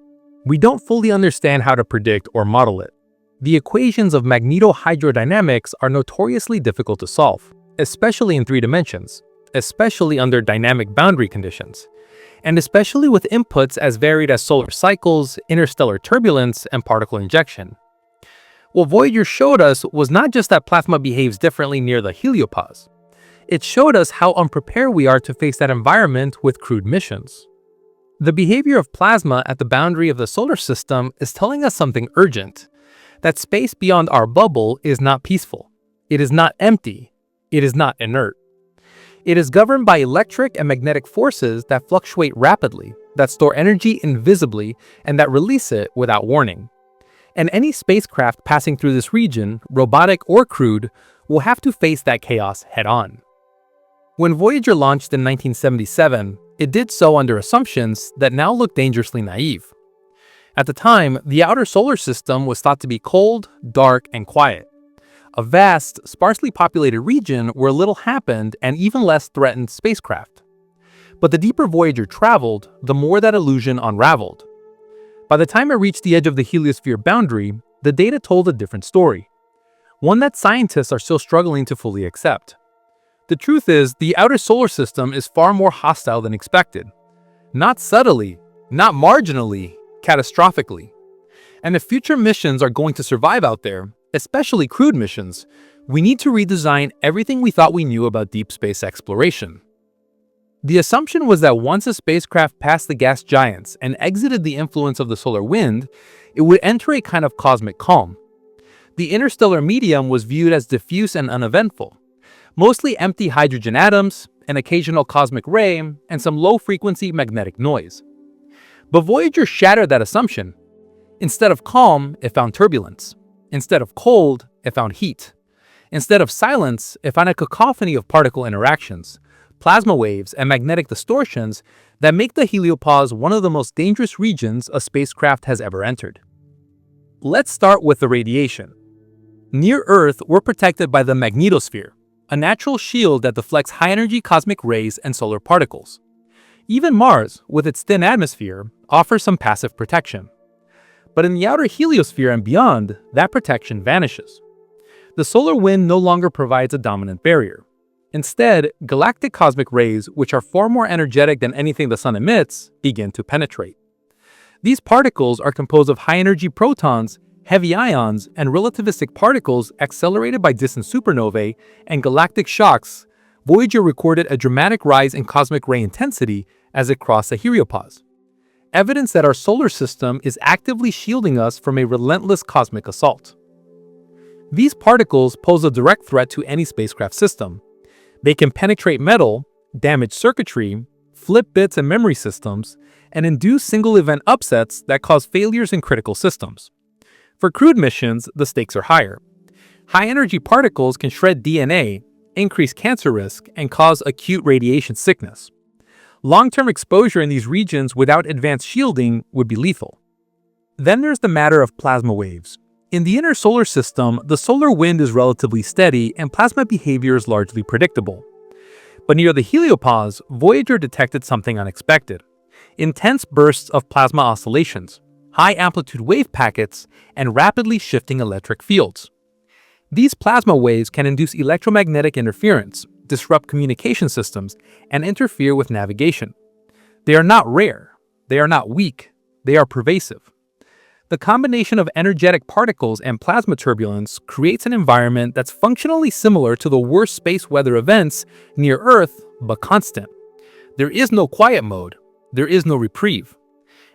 We don't fully understand how to predict or model it. The equations of magnetohydrodynamics are notoriously difficult to solve, especially in 3 dimensions, especially under dynamic boundary conditions, and especially with inputs as varied as solar cycles, interstellar turbulence, and particle injection. What Voyager showed us was not just that plasma behaves differently near the heliopause. It showed us how unprepared we are to face that environment with crewed missions. The behavior of plasma at the boundary of the solar system is telling us something urgent, that space beyond our bubble is not peaceful. It is not empty. It is not inert. It is governed by electric and magnetic forces that fluctuate rapidly, that store energy invisibly, and that release it without warning. And any spacecraft passing through this region, robotic or crewed, will have to face that chaos head-on. When Voyager launched in 1977, it did so under assumptions that now look dangerously naive. At the time, the outer solar system was thought to be cold, dark, and quiet. A vast, sparsely populated region where little happened and even less threatened spacecraft. But the deeper Voyager traveled, the more that illusion unraveled. By the time it reached the edge of the heliosphere boundary, the data told a different story. One that scientists are still struggling to fully accept. The truth is, the outer solar system is far more hostile than expected. Not subtly, not marginally, catastrophically. And if future missions are going to survive out there, especially crewed missions, we need to redesign everything we thought we knew about deep space exploration. The assumption was that once a spacecraft passed the gas giants and exited the influence of the solar wind, it would enter a kind of cosmic calm. The interstellar medium was viewed as diffuse and uneventful. Mostly empty hydrogen atoms, an occasional cosmic ray, and some low-frequency magnetic noise. But Voyager shattered that assumption. Instead of calm, it found turbulence. Instead of cold, it found heat. Instead of silence, it found a cacophony of particle interactions, plasma waves, and magnetic distortions that make the heliopause one of the most dangerous regions a spacecraft has ever entered. Let's start with the radiation. Near Earth, we're protected by the magnetosphere, a natural shield that deflects high-energy cosmic rays and solar particles. Even Mars, with its thin atmosphere, offers some passive protection. But in the outer heliosphere and beyond, that protection vanishes. The solar wind no longer provides a dominant barrier. Instead, galactic cosmic rays, which are far more energetic than anything the sun emits, begin to penetrate. These particles are composed of high-energy protons, heavy ions, and relativistic particles accelerated by distant supernovae and galactic shocks. Voyager recorded a dramatic rise in cosmic ray intensity as it crossed the heliopause. Evidence that our solar system is actively shielding us from a relentless cosmic assault. These particles pose a direct threat to any spacecraft system. They can penetrate metal, damage circuitry, flip bits and memory systems, and induce single-event upsets that cause failures in critical systems. For crewed missions, the stakes are higher. High-energy particles can shred DNA, increase cancer risk, and cause acute radiation sickness. Long-term exposure in these regions without advanced shielding would be lethal. Then there's the matter of plasma waves. In the inner solar system, the solar wind is relatively steady and plasma behavior is largely predictable. But near the heliopause, Voyager detected something unexpected: intense bursts of plasma oscillations, high-amplitude wave packets, and rapidly shifting electric fields. These plasma waves can induce electromagnetic interference, disrupt communication systems, and interfere with navigation. They are not rare, they are not weak, they are pervasive. The combination of energetic particles and plasma turbulence creates an environment that's functionally similar to the worst space weather events near Earth, but constant. There is no quiet mode, there is no reprieve.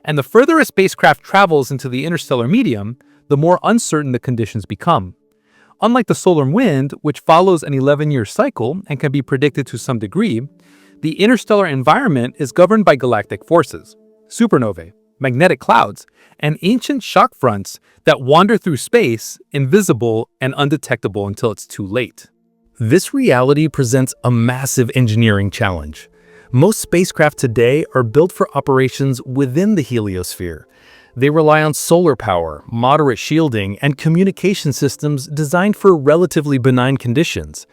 And the further a spacecraft travels into the interstellar medium, the more uncertain the conditions become. Unlike the solar wind, which follows an 11-year cycle and can be predicted to some degree, the interstellar environment is governed by galactic forces, supernovae, magnetic clouds, and ancient shock fronts that wander through space, invisible and undetectable until it's too late. This reality presents a massive engineering challenge. Most spacecraft today are built for operations within the heliosphere. They rely on solar power, moderate shielding, and communication systems designed for relatively benign conditions.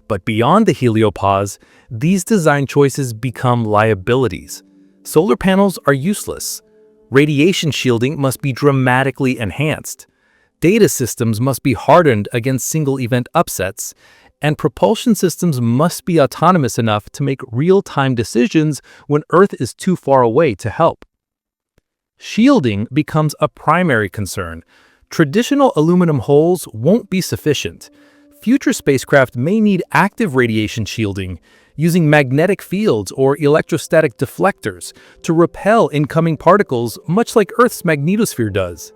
But beyond the heliopause, these design choices become liabilities. Solar panels are useless. Radiation shielding must be dramatically enhanced. Data systems must be hardened against single-event upsets, and propulsion systems must be autonomous enough to make real-time decisions when Earth is too far away to help. Shielding becomes a primary concern. Traditional aluminum hulls won't be sufficient. Future spacecraft may need active radiation shielding, using magnetic fields or electrostatic deflectors to repel incoming particles, much like Earth's magnetosphere does.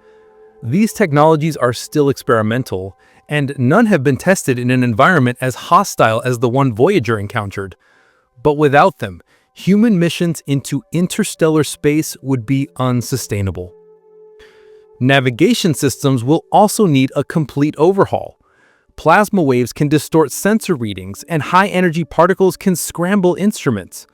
These technologies are still experimental, and none have been tested in an environment as hostile as the one Voyager encountered. But without them, human missions into interstellar space would be unsustainable. Navigation systems will also need a complete overhaul. Plasma waves can distort sensor readings, and high-energy particles can scramble instruments.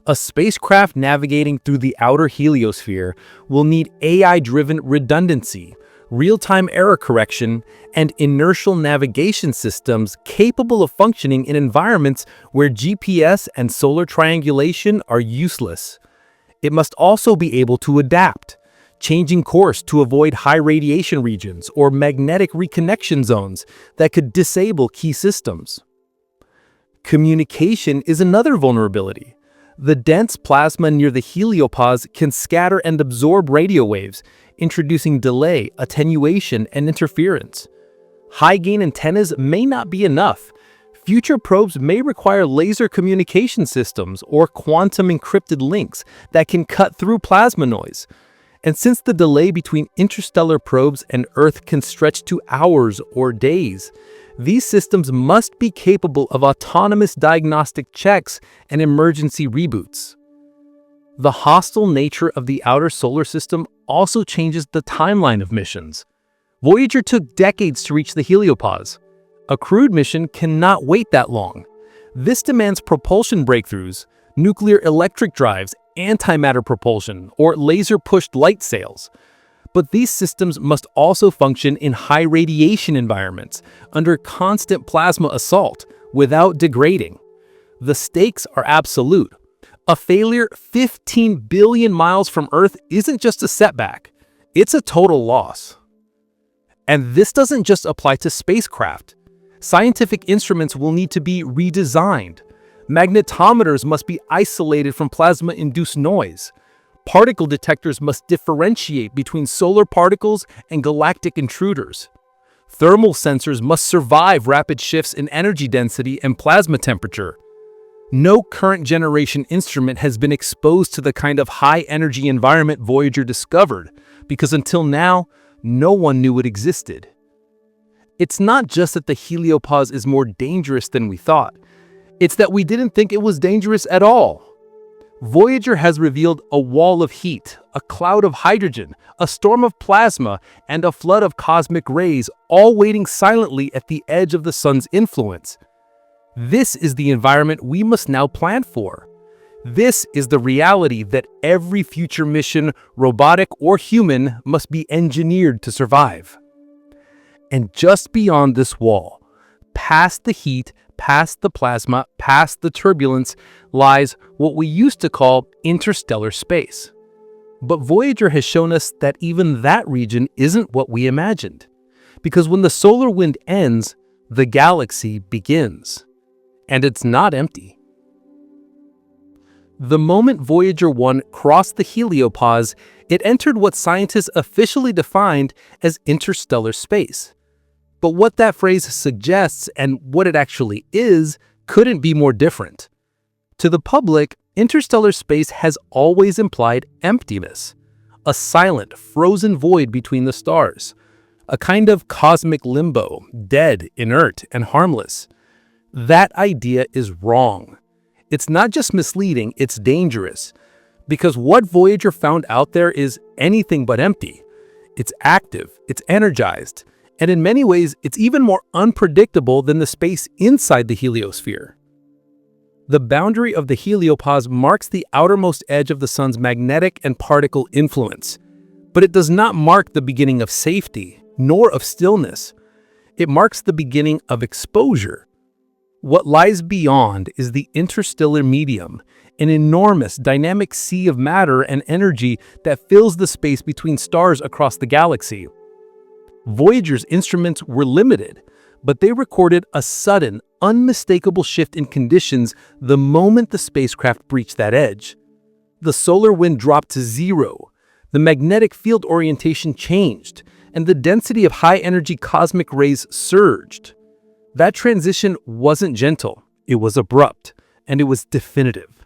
A spacecraft navigating through the outer heliosphere will need AI-driven redundancy, real-time error correction, and inertial navigation systems capable of functioning in environments where GPS and solar triangulation are useless. It must also be able to adapt, changing course to avoid high radiation regions or magnetic reconnection zones that could disable key systems. Communication is another vulnerability. The dense plasma near the heliopause can scatter and absorb radio waves, introducing delay, attenuation, and interference. High-gain antennas may not be enough. Future probes may require laser communication systems or quantum-encrypted links that can cut through plasma noise. And since the delay between interstellar probes and Earth can stretch to hours or days, these systems must be capable of autonomous diagnostic checks and emergency reboots. The hostile nature of the outer solar system also changes the timeline of missions. Voyager took decades to reach the heliopause. A crewed mission cannot wait that long. This demands propulsion breakthroughs, nuclear electric drives, antimatter propulsion, or laser-pushed light sails. But these systems must also function in high radiation environments, under constant plasma assault, without degrading. The stakes are absolute. A failure 15 billion miles from Earth isn't just a setback, it's a total loss. And this doesn't just apply to spacecraft. Scientific instruments will need to be redesigned. Magnetometers must be isolated from plasma-induced noise. Particle detectors must differentiate between solar particles and galactic intruders. Thermal sensors must survive rapid shifts in energy density and plasma temperature. No current generation instrument has been exposed to the kind of high-energy environment Voyager discovered, because until now, no one knew it existed. It's not just that the heliopause is more dangerous than we thought. It's that we didn't think it was dangerous at all. Voyager has revealed a wall of heat, a cloud of hydrogen, a storm of plasma, and a flood of cosmic rays, all waiting silently at the edge of the sun's influence. This is the environment we must now plan for. This is the reality that every future mission, robotic or human, must be engineered to survive. And just beyond this wall, past the heat, past the plasma, past the turbulence, lies what we used to call interstellar space. But Voyager has shown us that even that region isn't what we imagined. Because when the solar wind ends, the galaxy begins. And it's not empty. The moment Voyager 1 crossed the heliopause, it entered what scientists officially defined as interstellar space. But what that phrase suggests and what it actually is couldn't be more different. To the public, interstellar space has always implied emptiness, a silent, frozen void between the stars, a kind of cosmic limbo, dead, inert, and harmless. That idea is wrong. It's not just misleading, it's dangerous. Because what Voyager found out there is anything but empty. It's active, it's energized, and in many ways, it's even more unpredictable than the space inside the heliosphere. The boundary of the heliopause marks the outermost edge of the sun's magnetic and particle influence. But it does not mark the beginning of safety, nor of stillness. It marks the beginning of exposure. What lies beyond is the interstellar medium, an enormous dynamic sea of matter and energy that fills the space between stars across the galaxy. Voyager's instruments were limited, but they recorded a sudden, unmistakable shift in conditions the moment the spacecraft breached that edge. The solar wind dropped to zero, the magnetic field orientation changed, and the density of high-energy cosmic rays surged. That transition wasn't gentle, it was abrupt, and it was definitive.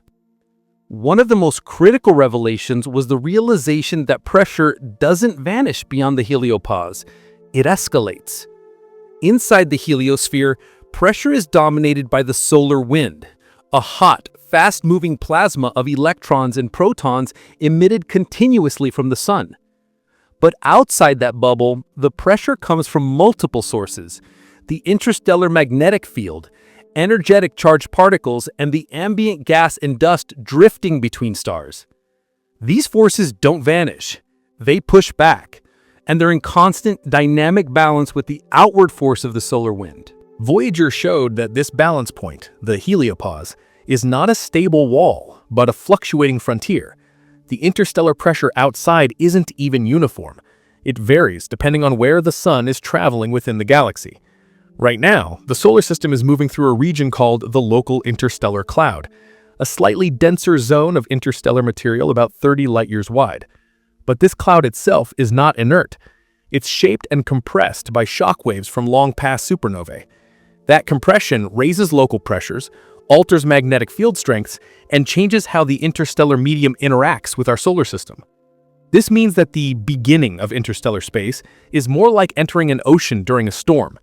One of the most critical revelations was the realization that pressure doesn't vanish beyond the heliopause, it escalates. Inside the heliosphere, pressure is dominated by the solar wind, a hot, fast-moving plasma of electrons and protons emitted continuously from the sun. But outside that bubble, the pressure comes from multiple sources: the interstellar magnetic field, energetic charged particles, and the ambient gas and dust drifting between stars. These forces don't vanish, they push back, and they're in constant dynamic balance with the outward force of the solar wind. Voyager showed that this balance point, the heliopause, is not a stable wall, but a fluctuating frontier. The interstellar pressure outside isn't even uniform. It varies depending on where the sun is traveling within the galaxy. Right now, the solar system is moving through a region called the local interstellar cloud, a slightly denser zone of interstellar material about 30 light-years wide. But this cloud itself is not inert. It's shaped and compressed by shock waves from long-past supernovae. That compression raises local pressures, alters magnetic field strengths, and changes how the interstellar medium interacts with our solar system. This means that the beginning of interstellar space is more like entering an ocean during a storm.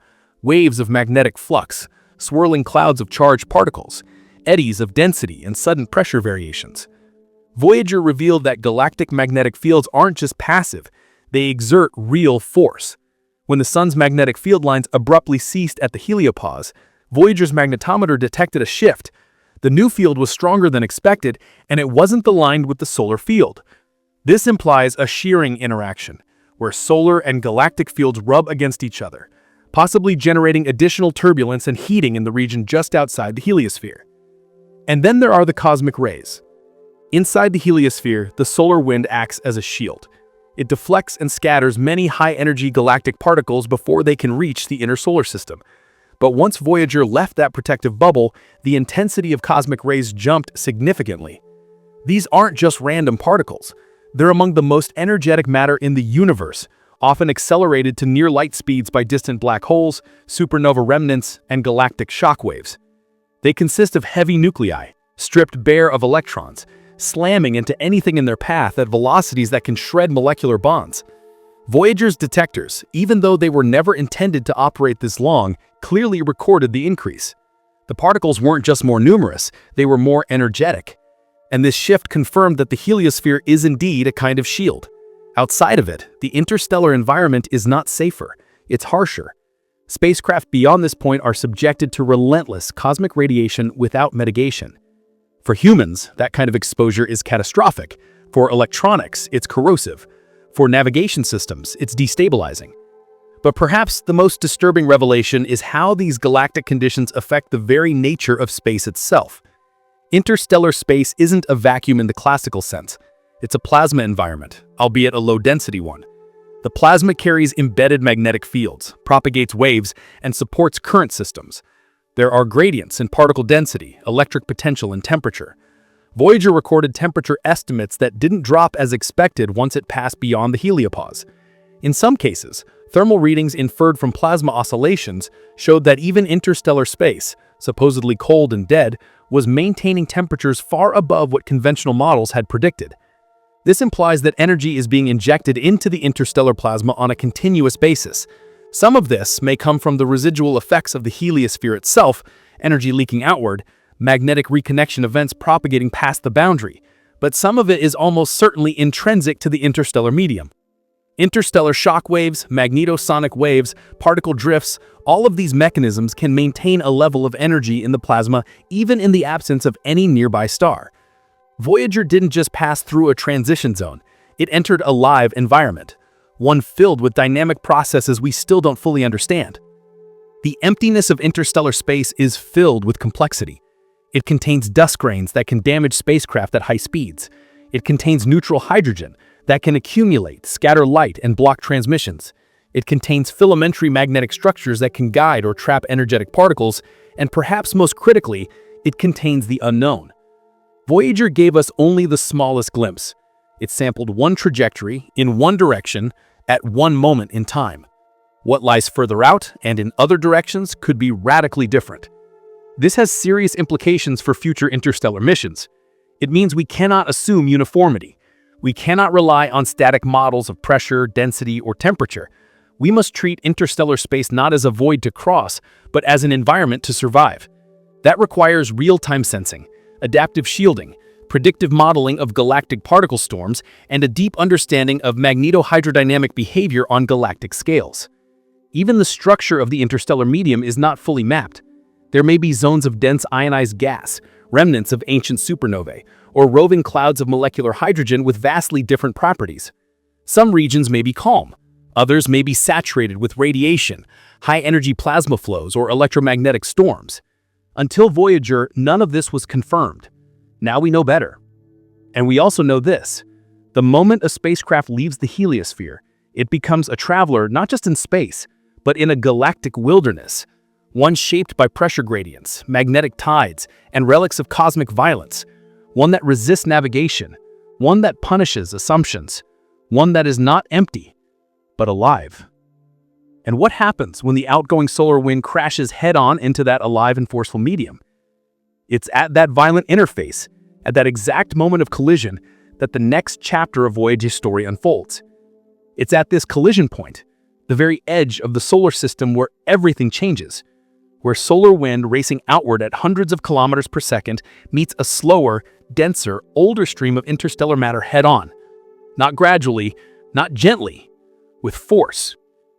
Waves of magnetic flux, swirling clouds of charged particles, eddies of density and sudden pressure variations. Voyager revealed that galactic magnetic fields aren't just passive, they exert real force. When the sun's magnetic field lines abruptly ceased at the heliopause, Voyager's magnetometer detected a shift. The new field was stronger than expected, and it wasn't aligned with the solar field. This implies a shearing interaction, where solar and galactic fields rub against each other, possibly generating additional turbulence and heating in the region just outside the heliosphere. And then there are the cosmic rays. Inside the heliosphere, the solar wind acts as a shield. It deflects and scatters many high-energy galactic particles before they can reach the inner solar system. But once Voyager left that protective bubble, the intensity of cosmic rays jumped significantly. These aren't just random particles. They're among the most energetic matter in the universe, often accelerated to near light speeds by distant black holes, supernova remnants, and galactic shockwaves. They consist of heavy nuclei, stripped bare of electrons, slamming into anything in their path at velocities that can shred molecular bonds. Voyager's detectors, even though they were never intended to operate this long, clearly recorded the increase. The particles weren't just more numerous, they were more energetic. And this shift confirmed that the heliosphere is indeed a kind of shield. Outside of it, the interstellar environment is not safer, it's harsher. Spacecraft beyond this point are subjected to relentless cosmic radiation without mitigation. For humans, that kind of exposure is catastrophic. For electronics, it's corrosive. For navigation systems, it's destabilizing. But perhaps the most disturbing revelation is how these galactic conditions affect the very nature of space itself. Interstellar space isn't a vacuum in the classical sense. It's a plasma environment, albeit a low-density one. The plasma carries embedded magnetic fields, propagates waves, and supports current systems. There are gradients in particle density, electric potential, and temperature. Voyager recorded temperature estimates that didn't drop as expected once it passed beyond the heliopause. In some cases, thermal readings inferred from plasma oscillations showed that even interstellar space, supposedly cold and dead, was maintaining temperatures far above what conventional models had predicted. This implies that energy is being injected into the interstellar plasma on a continuous basis. Some of this may come from the residual effects of the heliosphere itself, energy leaking outward, magnetic reconnection events propagating past the boundary, but some of it is almost certainly intrinsic to the interstellar medium. Interstellar shock waves, magnetosonic waves, particle drifts, all of these mechanisms can maintain a level of energy in the plasma even in the absence of any nearby star. Voyager didn't just pass through a transition zone, it entered a live environment, one filled with dynamic processes we still don't fully understand. The emptiness of interstellar space is filled with complexity. It contains dust grains that can damage spacecraft at high speeds. It contains neutral hydrogen that can accumulate, scatter light, and block transmissions. It contains filamentary magnetic structures that can guide or trap energetic particles, and perhaps most critically, it contains the unknown. Voyager gave us only the smallest glimpse. It sampled one trajectory in one direction at one moment in time. What lies further out and in other directions could be radically different. This has serious implications for future interstellar missions. It means we cannot assume uniformity. We cannot rely on static models of pressure, density, or temperature. We must treat interstellar space not as a void to cross, but as an environment to survive. That requires real-time sensing, adaptive shielding, predictive modeling of galactic particle storms, and a deep understanding of magnetohydrodynamic behavior on galactic scales. Even the structure of the interstellar medium is not fully mapped. There may be zones of dense ionized gas, remnants of ancient supernovae, or roving clouds of molecular hydrogen with vastly different properties. Some regions may be calm. Others may be saturated with radiation, high-energy plasma flows, or electromagnetic storms. Until Voyager, none of this was confirmed. Now we know better. And we also know this. The moment a spacecraft leaves the heliosphere, it becomes a traveler not just in space, but in a galactic wilderness, one shaped by pressure gradients, magnetic tides, and relics of cosmic violence, one that resists navigation, one that punishes assumptions, one that is not empty, but alive. And what happens when the outgoing solar wind crashes head-on into that alive and forceful medium? It's at that violent interface, at that exact moment of collision, that the next chapter of Voyager's story unfolds. It's at this collision point, the very edge of the solar system, where everything changes, where solar wind racing outward at hundreds of kilometers per second meets a slower, denser, older stream of interstellar matter head-on. Not gradually, not gently, with force,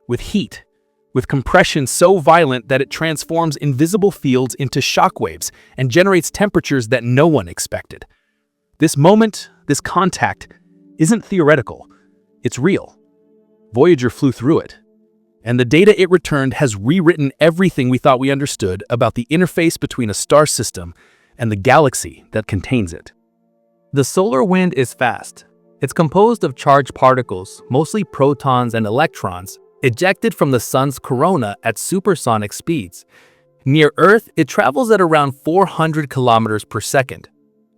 with heat, with compression so violent that it transforms invisible fields into shockwaves and generates temperatures that no one expected. This moment, this contact, isn't theoretical, it's real. Voyager flew through it, and the data it returned has rewritten everything we thought we understood about the interface between a star system and the galaxy that contains it. The solar wind is fast. It's composed of charged particles, mostly protons and electrons, ejected from the sun's corona at supersonic speeds. Near Earth, it travels at around 400 kilometers per second.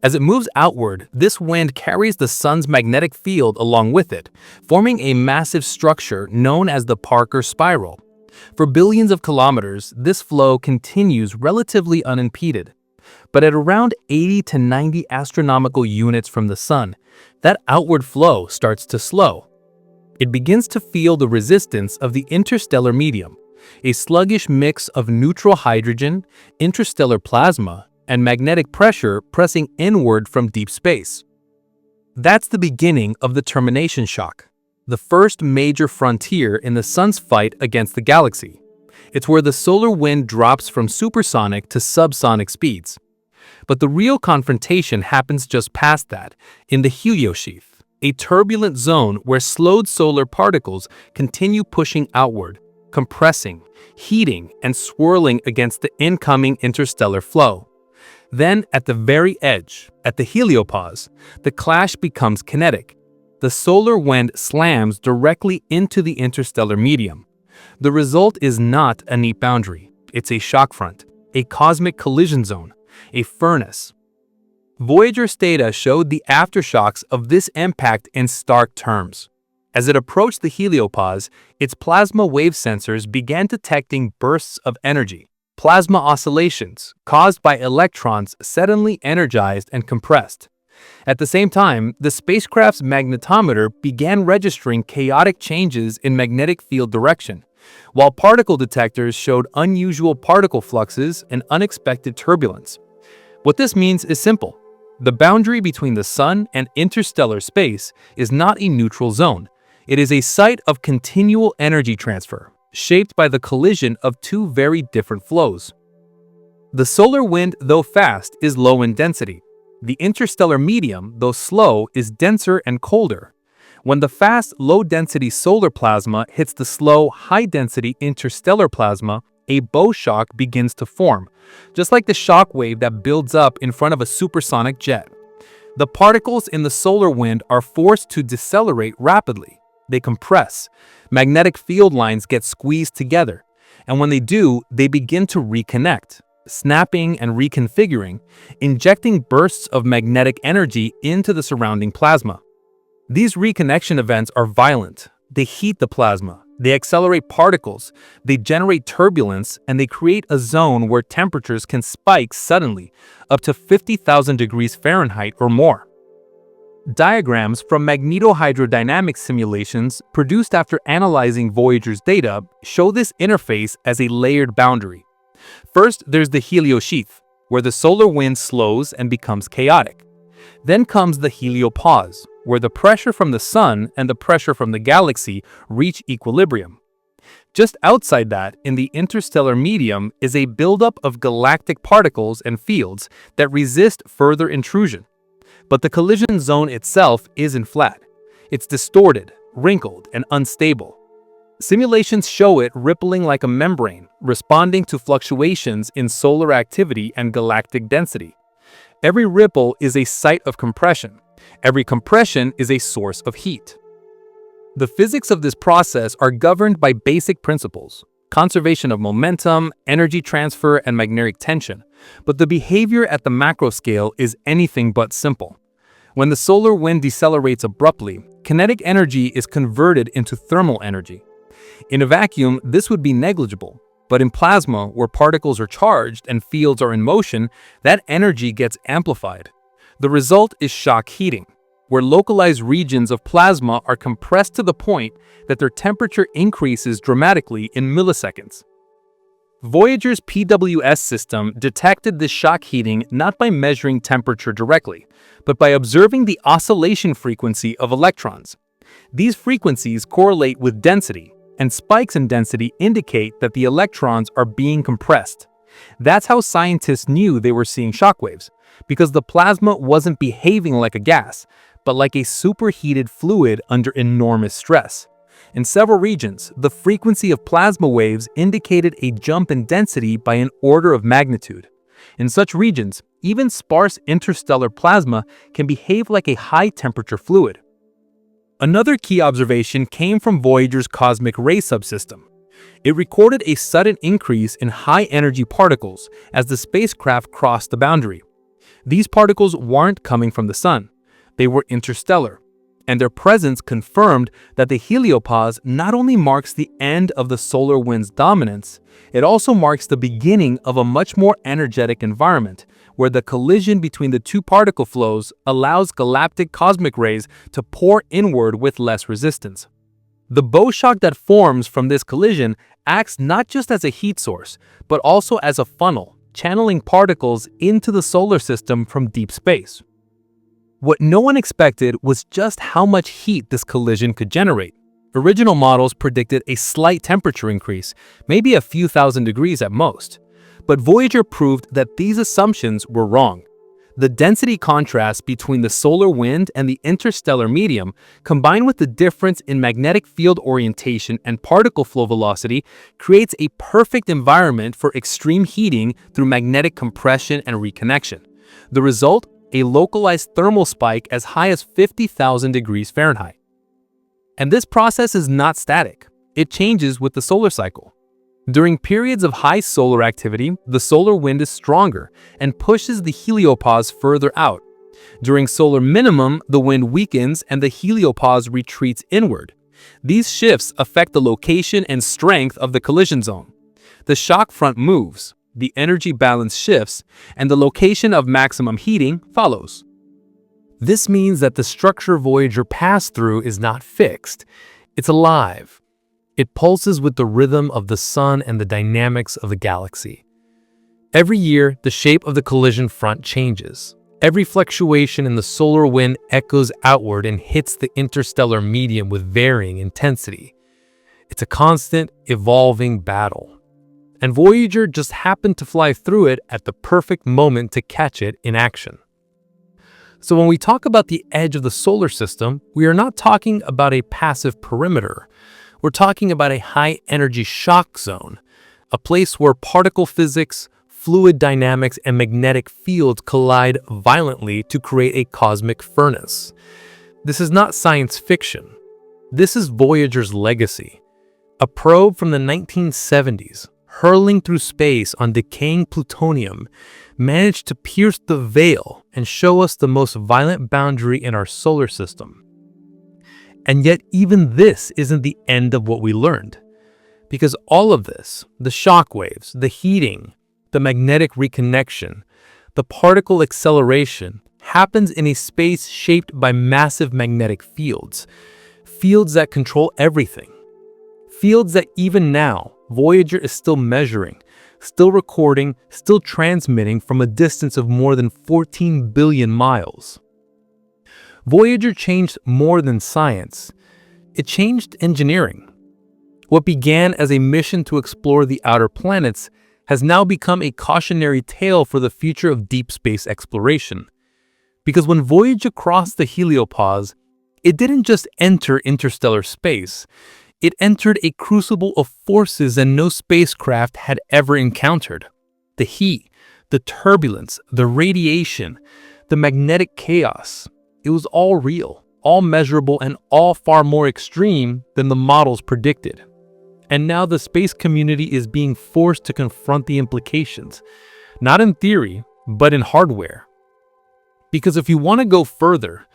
As it moves outward, this wind carries the sun's magnetic field along with it, forming a massive structure known as the Parker spiral. For billions of kilometers, this flow continues relatively unimpeded. But at around 80 to 90 astronomical units from the sun, that outward flow starts to slow. It begins to feel the resistance of the interstellar medium, a sluggish mix of neutral hydrogen, interstellar plasma, and magnetic pressure pressing inward from deep space. That's the beginning of the termination shock, the first major frontier in the sun's fight against the galaxy. It's where the solar wind drops from supersonic to subsonic speeds. But the real confrontation happens just past that, in the heliosheath, a turbulent zone where slowed solar particles continue pushing outward, compressing, heating, and swirling against the incoming interstellar flow. Then, at the very edge, at the heliopause, the clash becomes kinetic. The solar wind slams directly into the interstellar medium. The result is not a neat boundary. It's a shock front, a cosmic collision zone, a furnace. Voyager's data showed the aftershocks of this impact in stark terms. As it approached the heliopause, its plasma wave sensors began detecting bursts of energy, plasma oscillations caused by electrons suddenly energized and compressed. At the same time, the spacecraft's magnetometer began registering chaotic changes in magnetic field direction, while particle detectors showed unusual particle fluxes and unexpected turbulence. What this means is simple. The boundary between the sun and interstellar space is not a neutral zone. It is a site of continual energy transfer, shaped by the collision of two very different flows. The solar wind, though fast, is low in density. The interstellar medium, though slow, is denser and colder. When the fast, low-density solar plasma hits the slow, high-density interstellar plasma, a bow shock begins to form, just like the shock wave that builds up in front of a supersonic jet. The particles in the solar wind are forced to decelerate rapidly. They compress. Magnetic field lines get squeezed together, and when they do, they begin to reconnect, snapping and reconfiguring, injecting bursts of magnetic energy into the surrounding plasma. These reconnection events are violent. They heat the plasma, they accelerate particles, they generate turbulence, and they create a zone where temperatures can spike suddenly, up to 50,000 degrees Fahrenheit or more. Diagrams from magnetohydrodynamic simulations produced after analyzing Voyager's data show this interface as a layered boundary. First, there's the heliosheath, where the solar wind slows and becomes chaotic. Then comes the heliopause, where the pressure from the sun and the pressure from the galaxy reach equilibrium. Just outside that, in the interstellar medium, is a buildup of galactic particles and fields that resist further intrusion. But the collision zone itself isn't flat. It's distorted, wrinkled, and unstable. Simulations show it rippling like a membrane, responding to fluctuations in solar activity and galactic density. Every ripple is a site of compression. Every compression is a source of heat. The physics of this process are governed by basic principles: conservation of momentum, energy transfer, and magnetic tension. But the behavior at the macro scale is anything but simple. When the solar wind decelerates abruptly, kinetic energy is converted into thermal energy. In a vacuum, this would be negligible. But in plasma, where particles are charged and fields are in motion, that energy gets amplified. The result is shock heating, where localized regions of plasma are compressed to the point that their temperature increases dramatically in milliseconds. Voyager's PWS system detected this shock heating not by measuring temperature directly, but by observing the oscillation frequency of electrons. These frequencies correlate with density, and spikes in density indicate that the electrons are being compressed. That's how scientists knew they were seeing shockwaves, because the plasma wasn't behaving like a gas, but like a superheated fluid under enormous stress. In several regions, the frequency of plasma waves indicated a jump in density by an order of magnitude. In such regions, even sparse interstellar plasma can behave like a high-temperature fluid. Another key observation came from Voyager's cosmic ray subsystem. It recorded a sudden increase in high-energy particles as the spacecraft crossed the boundary. These particles weren't coming from the sun. They were interstellar, and their presence confirmed that the heliopause not only marks the end of the solar wind's dominance, it also marks the beginning of a much more energetic environment, where the collision between the two particle flows allows galactic cosmic rays to pour inward with less resistance. The bow shock that forms from this collision acts not just as a heat source, but also as a funnel, channeling particles into the solar system from deep space. What no one expected was just how much heat this collision could generate. Original models predicted a slight temperature increase, maybe a few thousand degrees at most. But Voyager proved that these assumptions were wrong. The density contrast between the solar wind and the interstellar medium, combined with the difference in magnetic field orientation and particle flow velocity, creates a perfect environment for extreme heating through magnetic compression and reconnection. The result? A localized thermal spike as high as 50,000 degrees Fahrenheit. And this process is not static. It changes with the solar cycle. During periods of high solar activity, the solar wind is stronger and pushes the heliopause further out. During solar minimum, the wind weakens and the heliopause retreats inward. These shifts affect the location and strength of the collision zone. The shock front moves, the energy balance shifts, and the location of maximum heating follows. This means that the structure Voyager passed through is not fixed. It's alive. It pulses with the rhythm of the sun and the dynamics of the galaxy. Every year, the shape of the collision front changes. Every fluctuation in the solar wind echoes outward and hits the interstellar medium with varying intensity. It's a constant, evolving battle. And Voyager just happened to fly through it at the perfect moment to catch it in action. So when we talk about the edge of the solar system, we are not talking about a passive perimeter. We're talking about a high-energy shock zone, a place where particle physics, fluid dynamics, and magnetic fields collide violently to create a cosmic furnace. This is not science fiction. This is Voyager's legacy. A probe from the 1970s, hurling through space on decaying plutonium, managed to pierce the veil and show us the most violent boundary in our solar system. And yet even this isn't the end of what we learned. Because all of this, the shock waves, the heating, the magnetic reconnection, the particle acceleration, happens in a space shaped by massive magnetic fields. Fields that control everything. Fields that even now, Voyager is still measuring, still recording, still transmitting from a distance of more than 14 billion miles. Voyager changed more than science. It changed engineering. What began as a mission to explore the outer planets has now become a cautionary tale for the future of deep space exploration. Because when Voyager crossed the heliopause, it didn't just enter interstellar space. It entered a crucible of forces that no spacecraft had ever encountered. The heat, the turbulence, the radiation, the magnetic chaos. It was all real, all measurable, and all far more extreme than the models predicted. And now the space community is being forced to confront the implications, not in theory, but in hardware. Because if you want to go further,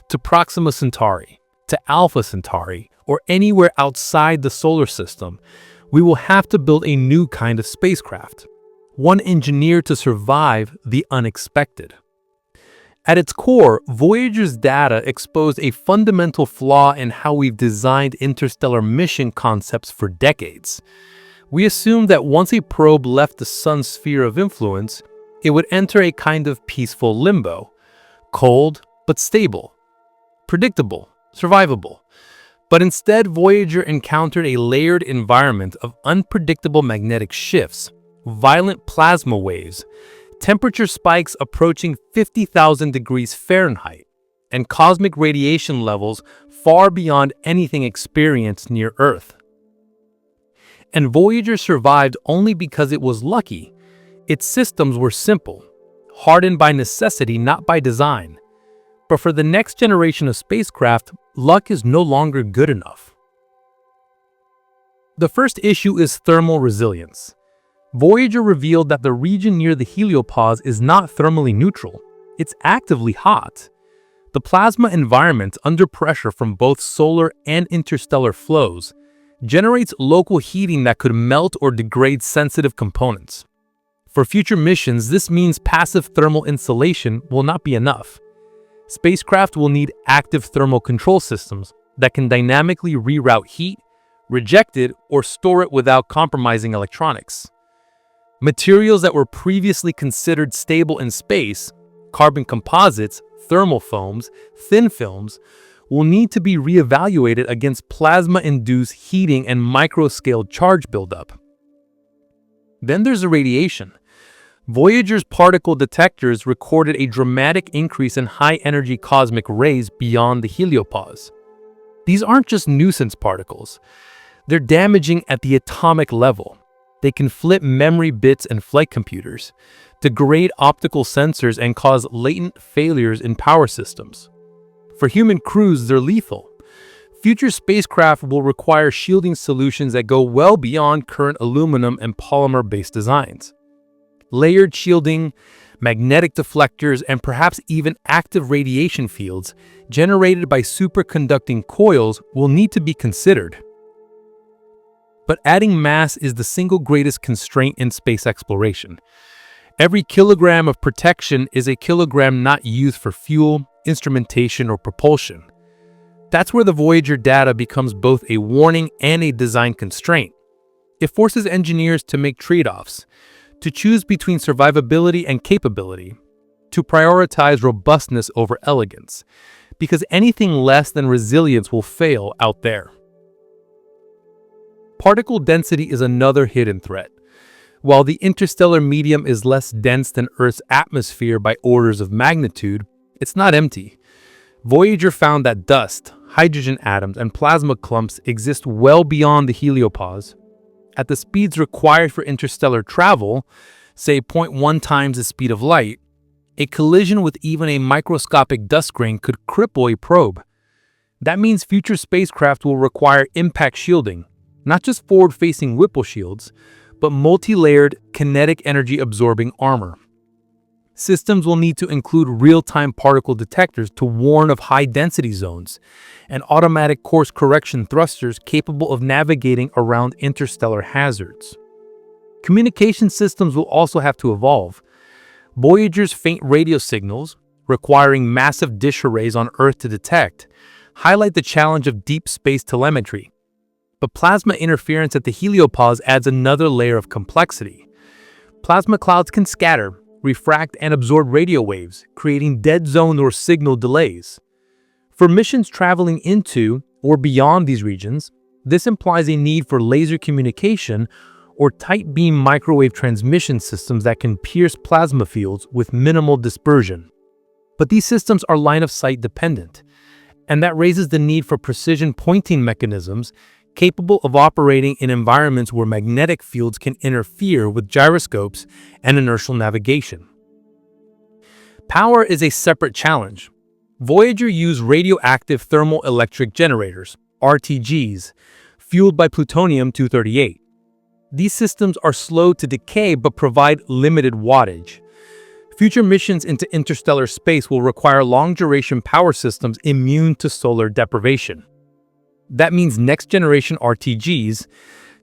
to Proxima Centauri, to Alpha Centauri, or anywhere outside the solar system, we will have to build a new kind of spacecraft, one engineered to survive the unexpected. At its core, Voyager's data exposed a fundamental flaw in how we've designed interstellar mission concepts for decades. We assumed that once a probe left the sun's sphere of influence, it would enter a kind of peaceful limbo, cold but stable, predictable, survivable. But instead, Voyager encountered a layered environment of unpredictable magnetic shifts, violent plasma waves, temperature spikes approaching 50,000 degrees Fahrenheit, and cosmic radiation levels far beyond anything experienced near Earth. And Voyager survived only because it was lucky. Its systems were simple, hardened by necessity, not by design. But for the next generation of spacecraft, luck is no longer good enough. The first issue is thermal resilience. Voyager revealed that the region near the heliopause is not thermally neutral. It's actively hot. The plasma environment under pressure from both solar and interstellar flows generates local heating that could melt or degrade sensitive components. For future missions, this means passive thermal insulation will not be enough. Spacecraft will need active thermal control systems that can dynamically reroute heat, reject it, or store it without compromising electronics. Materials that were previously considered stable in space, carbon composites, thermal foams, thin films, will need to be reevaluated against plasma-induced heating and microscale charge buildup. Then there's the radiation. Voyager's particle detectors recorded a dramatic increase in high-energy cosmic rays beyond the heliopause. These aren't just nuisance particles. They're damaging at the atomic level. They can flip memory bits and flight computers, degrade optical sensors, and cause latent failures in power systems. For human crews, they're lethal. Future spacecraft will require shielding solutions that go well beyond current aluminum and polymer-based designs. Layered shielding, magnetic deflectors, and perhaps even active radiation fields generated by superconducting coils will need to be considered. But adding mass is the single greatest constraint in space exploration. Every kilogram of protection is a kilogram not used for fuel, instrumentation, or propulsion. That's where the Voyager data becomes both a warning and a design constraint. It forces engineers to make trade-offs, to choose between survivability and capability, to prioritize robustness over elegance, because anything less than resilience will fail out there. Particle density is another hidden threat. While the interstellar medium is less dense than Earth's atmosphere by orders of magnitude, it's not empty. Voyager found that dust, hydrogen atoms, and plasma clumps exist well beyond the heliopause. At the speeds required for interstellar travel, say 0.1 times the speed of light, a collision with even a microscopic dust grain could cripple a probe. That means future spacecraft will require impact shielding, not just forward-facing Whipple shields, but multi-layered, kinetic energy-absorbing armor. Systems will need to include real-time particle detectors to warn of high-density zones, and automatic course correction thrusters capable of navigating around interstellar hazards. Communication systems will also have to evolve. Voyager's faint radio signals, requiring massive dish arrays on Earth to detect, highlight the challenge of deep space telemetry. But plasma interference at the heliopause adds another layer of complexity. Plasma clouds can scatter, refract, and absorb radio waves, creating dead zone or signal delays. For missions traveling into or beyond these regions, this implies a need for laser communication or tight beam microwave transmission systems that can pierce plasma fields with minimal dispersion. But these systems are line-of-sight dependent, and that raises the need for precision pointing mechanisms capable of operating in environments where magnetic fields can interfere with gyroscopes and inertial navigation. Power is a separate challenge. Voyager used radioactive thermal-electric generators, RTGs, fueled by plutonium-238. These systems are slow to decay but provide limited wattage. Future missions into interstellar space will require long-duration power systems immune to solar deprivation. That means next-generation RTGs,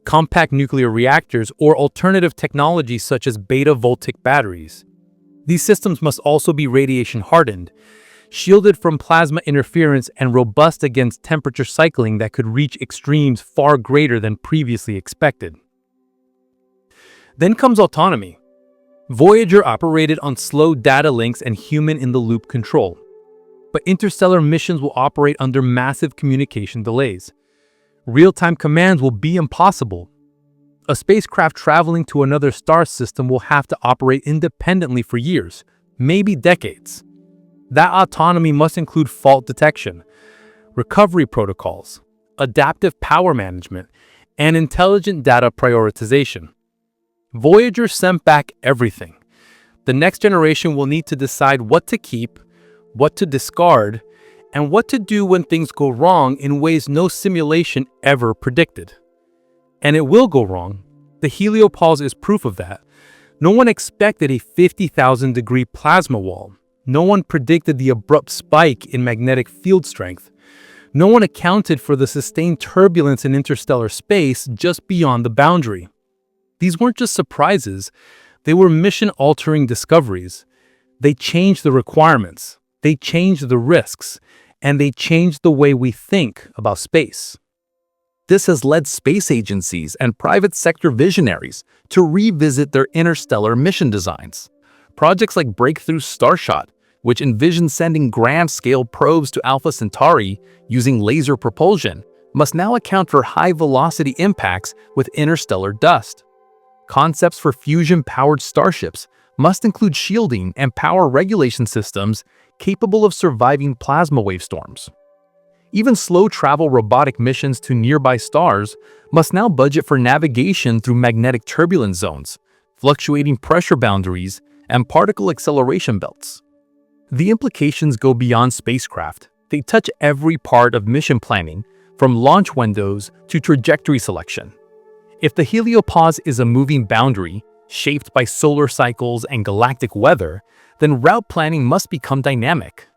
compact nuclear reactors, or alternative technologies such as beta-voltaic batteries. These systems must also be radiation-hardened, shielded from plasma interference, and robust against temperature cycling that could reach extremes far greater than previously expected. Then comes autonomy. Voyager operated on slow data links and human-in-the-loop control. But interstellar missions will operate under massive communication delays. Real-time commands will be impossible. A spacecraft traveling to another star system will have to operate independently for years, maybe decades. That autonomy must include fault detection, recovery protocols, adaptive power management, and intelligent data prioritization. Voyager sent back everything. The next generation will need to decide what to keep, what to discard, and what to do when things go wrong in ways no simulation ever predicted. And it will go wrong. The heliopause is proof of that. No one expected a 50,000-degree plasma wall. No one predicted the abrupt spike in magnetic field strength. No one accounted for the sustained turbulence in interstellar space just beyond the boundary. These weren't just surprises. They were mission-altering discoveries. They changed the requirements. They changed the risks, and they changed the way we think about space. This has led space agencies and private sector visionaries to revisit their interstellar mission designs. Projects like Breakthrough Starshot, which envisioned sending grand-scale probes to Alpha Centauri using laser propulsion, must now account for high-velocity impacts with interstellar dust. Concepts for fusion-powered starships must include shielding and power regulation systems capable of surviving plasma wave storms. Even slow-travel robotic missions to nearby stars must now budget for navigation through magnetic turbulence zones, fluctuating pressure boundaries, and particle acceleration belts. The implications go beyond spacecraft. They touch every part of mission planning, from launch windows to trajectory selection. If the heliopause is a moving boundary, shaped by solar cycles and galactic weather, then route planning must become dynamic.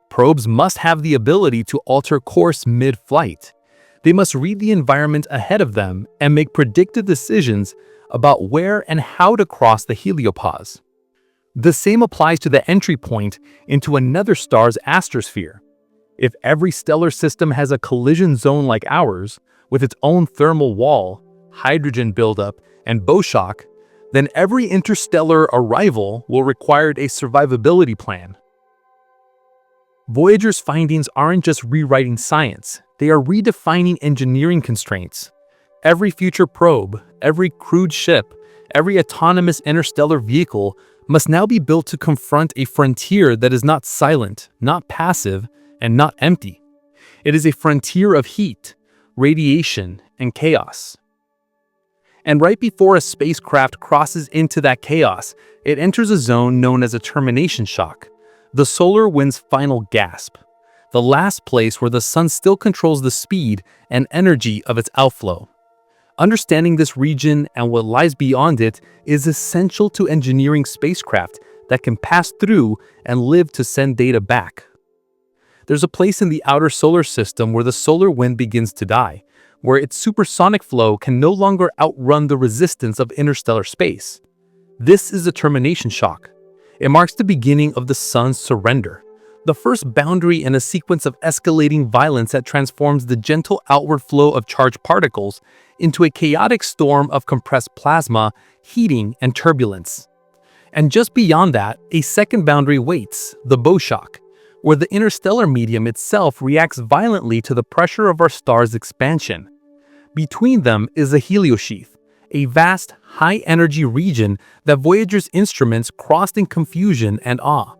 Probes must have the ability to alter course mid-flight. They must read the environment ahead of them and make predictive decisions about where and how to cross the heliopause. The same applies to the entry point into another star's astrosphere. If every stellar system has a collision zone like ours, with its own thermal wall, hydrogen buildup, and bow shock, then every interstellar arrival will require a survivability plan. Voyager's findings aren't just rewriting science, they are redefining engineering constraints. Every future probe, every crewed ship, every autonomous interstellar vehicle must now be built to confront a frontier that is not silent, not passive, and not empty. It is a frontier of heat, radiation, and chaos. And right before a spacecraft crosses into that chaos, it enters a zone known as a termination shock, the solar wind's final gasp, the last place where the sun still controls the speed and energy of its outflow. Understanding this region and what lies beyond it is essential to engineering spacecraft that can pass through and live to send data back. There's a place in the outer solar system where the solar wind begins to die, where its supersonic flow can no longer outrun the resistance of interstellar space. This is a termination shock. It marks the beginning of the sun's surrender, the first boundary in a sequence of escalating violence that transforms the gentle outward flow of charged particles into a chaotic storm of compressed plasma, heating, and turbulence. And just beyond that, a second boundary waits, the bow shock, where the interstellar medium itself reacts violently to the pressure of our star's expansion. Between them is a heliosheath, a vast, high-energy region that Voyager's instruments crossed in confusion and awe.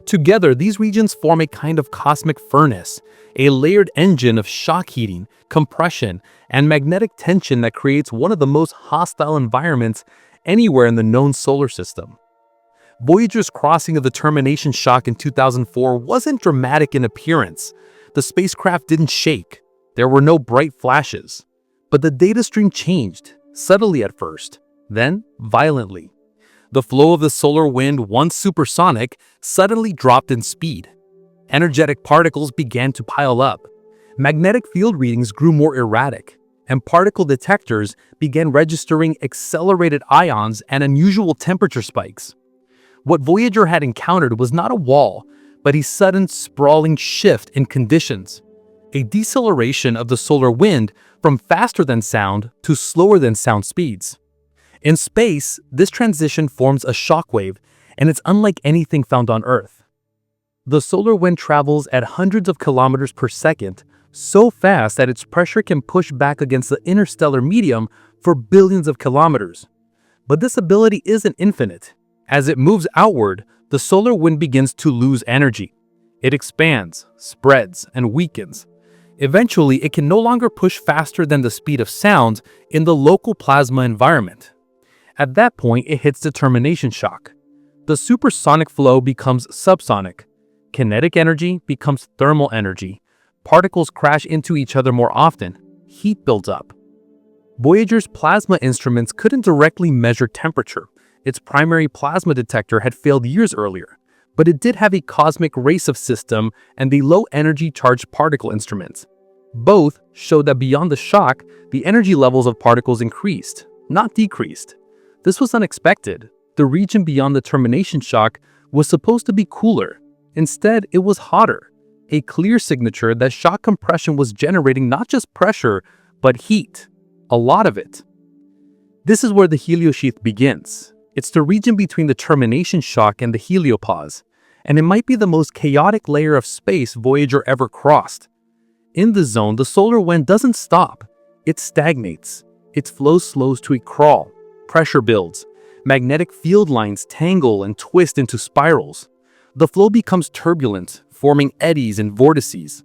Together, these regions form a kind of cosmic furnace, a layered engine of shock heating, compression, and magnetic tension that creates one of the most hostile environments anywhere in the known solar system. Voyager's crossing of the termination shock in 2004 wasn't dramatic in appearance. The spacecraft didn't shake. There were no bright flashes. But the data stream changed, subtly at first, then violently. The flow of the solar wind, once supersonic, suddenly dropped in speed. Energetic particles began to pile up. Magnetic field readings grew more erratic, and particle detectors began registering accelerated ions and unusual temperature spikes. What Voyager had encountered was not a wall, but a sudden sprawling shift in conditions. A deceleration of the solar wind from faster than sound to slower than sound speeds. In space, this transition forms a shockwave, and it's unlike anything found on Earth. The solar wind travels at hundreds of kilometers per second, so fast that its pressure can push back against the interstellar medium for billions of kilometers. But this ability isn't infinite. As it moves outward, the solar wind begins to lose energy. It expands, spreads, and weakens. Eventually, it can no longer push faster than the speed of sound in the local plasma environment. At that point, it hits the termination shock. The supersonic flow becomes subsonic. Kinetic energy becomes thermal energy. Particles crash into each other more often. Heat builds up. Voyager's plasma instruments couldn't directly measure temperature. Its primary plasma detector had failed years earlier, but it did have a cosmic race-of system and the low-energy charged particle instruments. Both showed that beyond the shock, the energy levels of particles increased, not decreased. This was unexpected. The region beyond the termination shock was supposed to be cooler. Instead, it was hotter, a clear signature that shock compression was generating not just pressure, but heat, a lot of it. This is where the heliosheath begins. It's the region between the termination shock and the heliopause, and it might be the most chaotic layer of space Voyager ever crossed. In the zone, the solar wind doesn't stop. It stagnates. Its flow slows to a crawl. Pressure builds. Magnetic field lines tangle and twist into spirals. The flow becomes turbulent, forming eddies and vortices.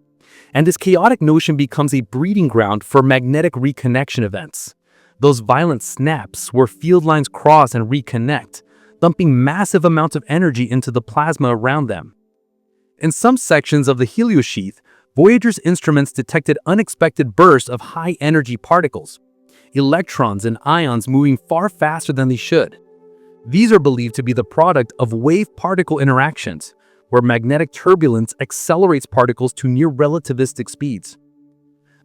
And this chaotic notion becomes a breeding ground for magnetic reconnection events. Those violent snaps where field lines cross and reconnect, dumping massive amounts of energy into the plasma around them. In some sections of the heliosheath, Voyager's instruments detected unexpected bursts of high-energy particles, electrons and ions moving far faster than they should. These are believed to be the product of wave-particle interactions, where magnetic turbulence accelerates particles to near-relativistic speeds.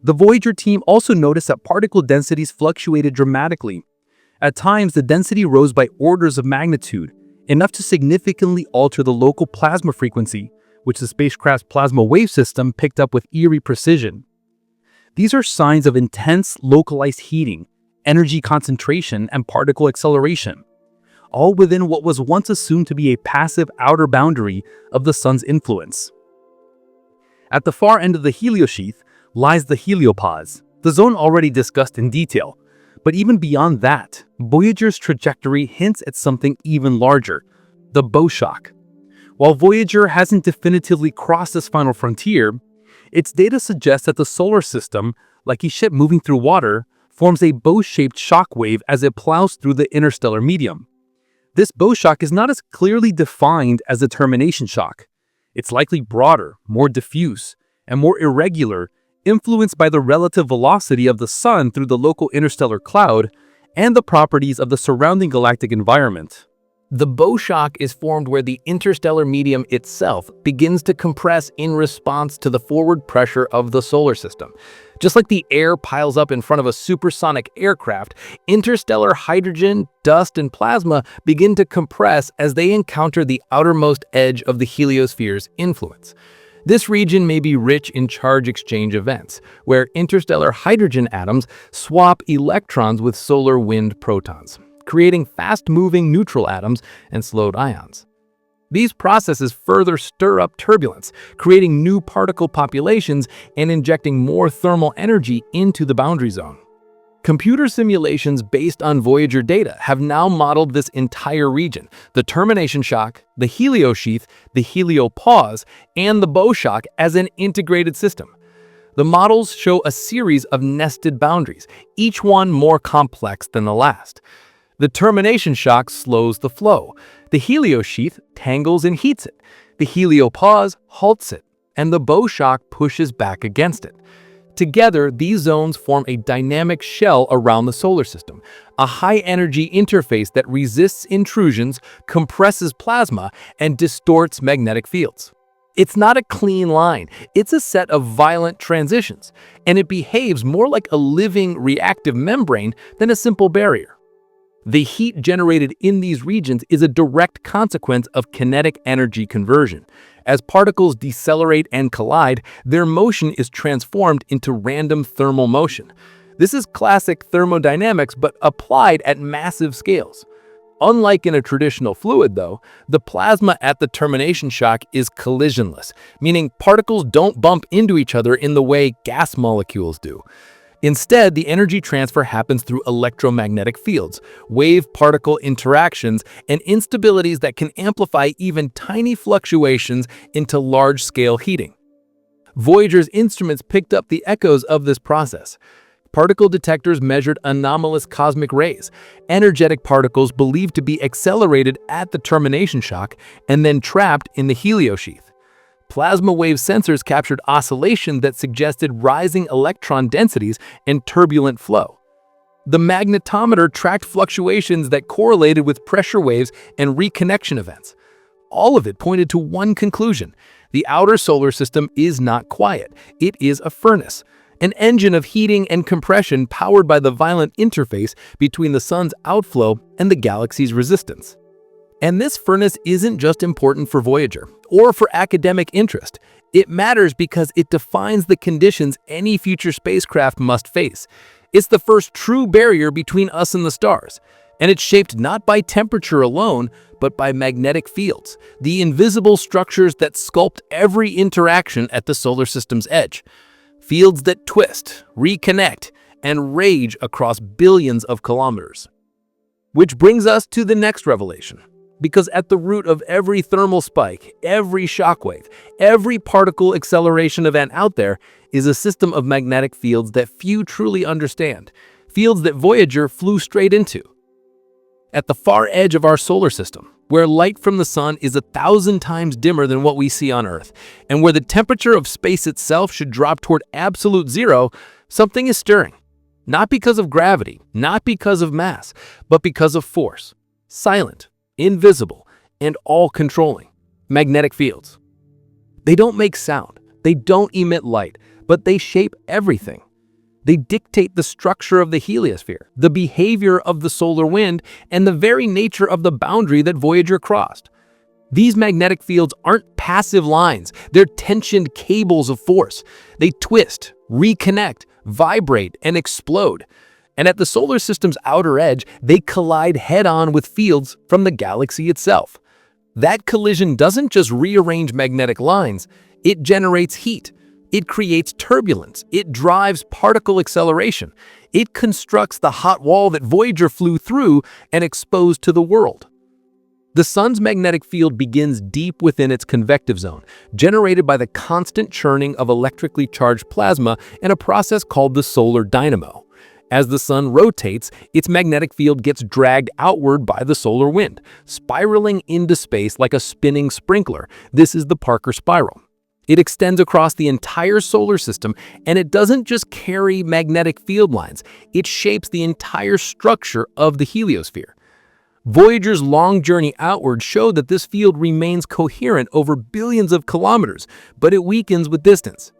The Voyager team also noticed that particle densities fluctuated dramatically. At times, the density rose by orders of magnitude, enough to significantly alter the local plasma frequency, which the spacecraft's plasma wave system picked up with eerie precision. These are signs of intense, localized heating, energy concentration, and particle acceleration, all within what was once assumed to be a passive outer boundary of the sun's influence. At the far end of the heliosheath lies the heliopause, the zone already discussed in detail. But even beyond that, Voyager's trajectory hints at something even larger, the bow shock. While Voyager hasn't definitively crossed this final frontier, its data suggests that the solar system, like a ship moving through water, forms a bow-shaped shock wave as it plows through the interstellar medium. This bow shock is not as clearly defined as the termination shock. It's likely broader, more diffuse, and more irregular, influenced by the relative velocity of the sun through the local interstellar cloud and the properties of the surrounding galactic environment. The bow shock is formed where the interstellar medium itself begins to compress in response to the forward pressure of the solar system. Just like the air piles up in front of a supersonic aircraft, interstellar hydrogen, dust, and plasma begin to compress as they encounter the outermost edge of the heliosphere's influence. This region may be rich in charge exchange events, where interstellar hydrogen atoms swap electrons with solar wind protons, creating fast-moving neutral atoms and slowed ions. These processes further stir up turbulence, creating new particle populations and injecting more thermal energy into the boundary zone. Computer simulations based on Voyager data have now modeled this entire region: the termination shock, the heliosheath, the heliopause, and the bow shock as an integrated system. The models show a series of nested boundaries, each one more complex than the last. The termination shock slows the flow. The heliosheath tangles and heats it. The heliopause halts it, and the bow shock pushes back against it. Together, these zones form a dynamic shell around the solar system, a high-energy interface that resists intrusions, compresses plasma, and distorts magnetic fields. It's not a clean line, it's a set of violent transitions, and it behaves more like a living, reactive membrane than a simple barrier. The heat generated in these regions is a direct consequence of kinetic energy conversion. As particles decelerate and collide, their motion is transformed into random thermal motion. This is classic thermodynamics, but applied at massive scales. Unlike in a traditional fluid, though, the plasma at the termination shock is collisionless, meaning particles don't bump into each other in the way gas molecules do. Instead, the energy transfer happens through electromagnetic fields, wave-particle interactions, and instabilities that can amplify even tiny fluctuations into large-scale heating. Voyager's instruments picked up the echoes of this process. Particle detectors measured anomalous cosmic rays, energetic particles believed to be accelerated at the termination shock and then trapped in the heliosheath. Plasma wave sensors captured oscillation that suggested rising electron densities and turbulent flow. The magnetometer tracked fluctuations that correlated with pressure waves and reconnection events. All of it pointed to one conclusion: the outer solar system is not quiet. It is a furnace, an engine of heating and compression powered by the violent interface between the sun's outflow and the galaxy's resistance. And this furnace isn't just important for Voyager or for academic interest. It matters because it defines the conditions any future spacecraft must face. It's the first true barrier between us and the stars, and it's shaped not by temperature alone, but by magnetic fields, the invisible structures that sculpt every interaction at the solar system's edge. Fields that twist, reconnect, and rage across billions of kilometers. Which brings us to the next revelation. Because at the root of every thermal spike, every shockwave, every particle acceleration event out there is a system of magnetic fields that few truly understand, fields that Voyager flew straight into. At the far edge of our solar system, where light from the sun is 1,000 times dimmer than what we see on Earth, and where the temperature of space itself should drop toward absolute zero, something is stirring. Not because of gravity, not because of mass, but because of force. Silent, invisible, and all-controlling. Magnetic fields. They don't make sound, they don't emit light, but they shape everything. They dictate the structure of the heliosphere, the behavior of the solar wind, and the very nature of the boundary that Voyager crossed. These magnetic fields aren't passive lines, they're tensioned cables of force. They twist, reconnect, vibrate, and explode. And at the solar system's outer edge, they collide head-on with fields from the galaxy itself. That collision doesn't just rearrange magnetic lines, it generates heat. It creates turbulence. It drives particle acceleration. It constructs the hot wall that Voyager flew through and exposed to the world. The sun's magnetic field begins deep within its convective zone, generated by the constant churning of electrically charged plasma in a process called the solar dynamo. As the sun rotates, its magnetic field gets dragged outward by the solar wind, spiraling into space like a spinning sprinkler. This is the Parker spiral. It extends across the entire solar system, and it doesn't just carry magnetic field lines, it shapes the entire structure of the heliosphere. Voyager's long journey outward showed that this field remains coherent over billions of kilometers, but it weakens with distance.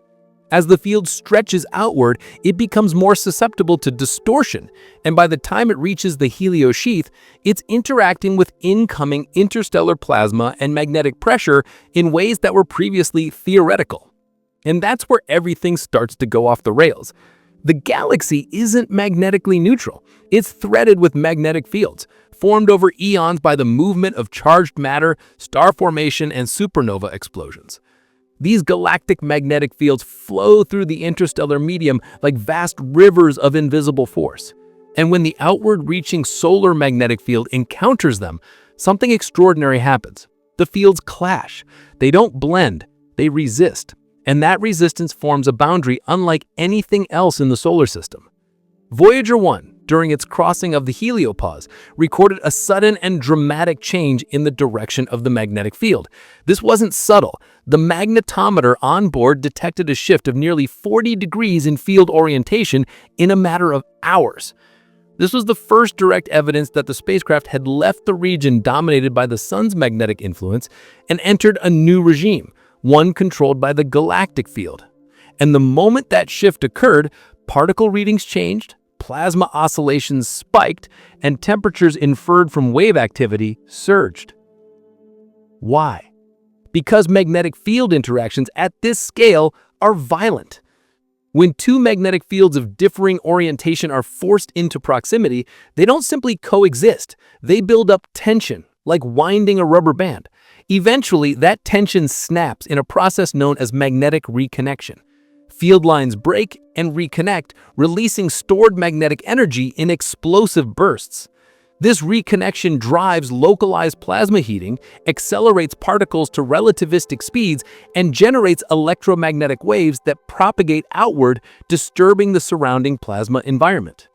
As the field stretches outward, it becomes more susceptible to distortion, and by the time it reaches the heliosheath, it's interacting with incoming interstellar plasma and magnetic pressure in ways that were previously theoretical. And that's where everything starts to go off the rails. The galaxy isn't magnetically neutral. It's threaded with magnetic fields, formed over eons by the movement of charged matter, star formation, and supernova explosions. These galactic magnetic fields flow through the interstellar medium like vast rivers of invisible force. And when the outward-reaching solar magnetic field encounters them, something extraordinary happens. The fields clash. They don't blend, they resist. And that resistance forms a boundary unlike anything else in the solar system. Voyager 1, during its crossing of the heliopause, recorded a sudden and dramatic change in the direction of the magnetic field. This wasn't subtle. The magnetometer on board detected a shift of nearly 40 degrees in field orientation in a matter of hours. This was the first direct evidence that the spacecraft had left the region dominated by the sun's magnetic influence and entered a new regime, one controlled by the galactic field. And the moment that shift occurred, particle readings changed, plasma oscillations spiked, and temperatures inferred from wave activity surged. Why? Because magnetic field interactions at this scale are violent. When two magnetic fields of differing orientation are forced into proximity, they don't simply coexist. They build up tension, like winding a rubber band. Eventually, that tension snaps in a process known as magnetic reconnection. Field lines break and reconnect, releasing stored magnetic energy in explosive bursts. This reconnection drives localized plasma heating, accelerates particles to relativistic speeds, and generates electromagnetic waves that propagate outward, disturbing the surrounding plasma environment.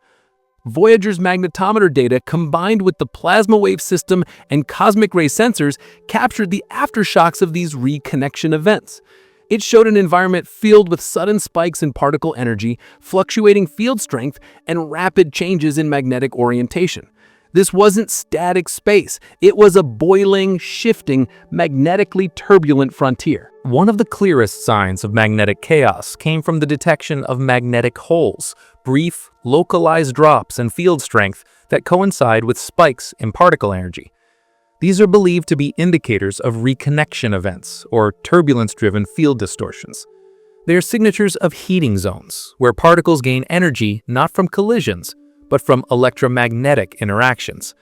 Voyager's magnetometer data, combined with the plasma wave system and cosmic ray sensors, captured the aftershocks of these reconnection events. It showed an environment filled with sudden spikes in particle energy, fluctuating field strength, and rapid changes in magnetic orientation. This wasn't static space. It was a boiling, shifting, magnetically turbulent frontier. One of the clearest signs of magnetic chaos came from the detection of magnetic holes, brief, localized drops in field strength that coincide with spikes in particle energy. These are believed to be indicators of reconnection events, or turbulence-driven field distortions. They are signatures of heating zones, where particles gain energy not from collisions, but from electromagnetic interactions.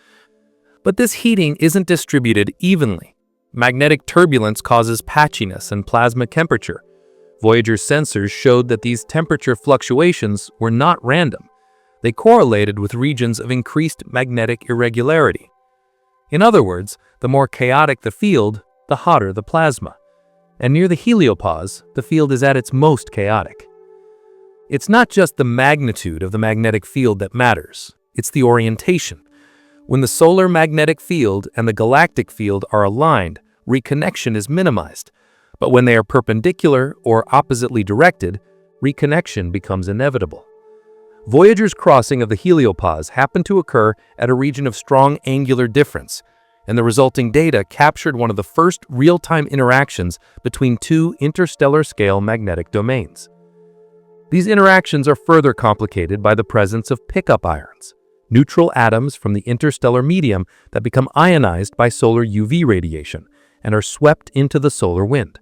But this heating isn't distributed evenly. Magnetic turbulence causes patchiness and plasma temperature. Voyager's sensors showed that these temperature fluctuations were not random. They correlated with regions of increased magnetic irregularity. In other words, the more chaotic the field, the hotter the plasma. And near the heliopause, the field is at its most chaotic. It's not just the magnitude of the magnetic field that matters, it's the orientation. When the solar magnetic field and the galactic field are aligned, reconnection is minimized. But when they are perpendicular or oppositely directed, reconnection becomes inevitable. Voyager's crossing of the heliopause happened to occur at a region of strong angular difference, and the resulting data captured one of the first real-time interactions between two interstellar-scale magnetic domains. These interactions are further complicated by the presence of pickup ions, neutral atoms from the interstellar medium that become ionized by solar UV radiation and are swept into the solar wind.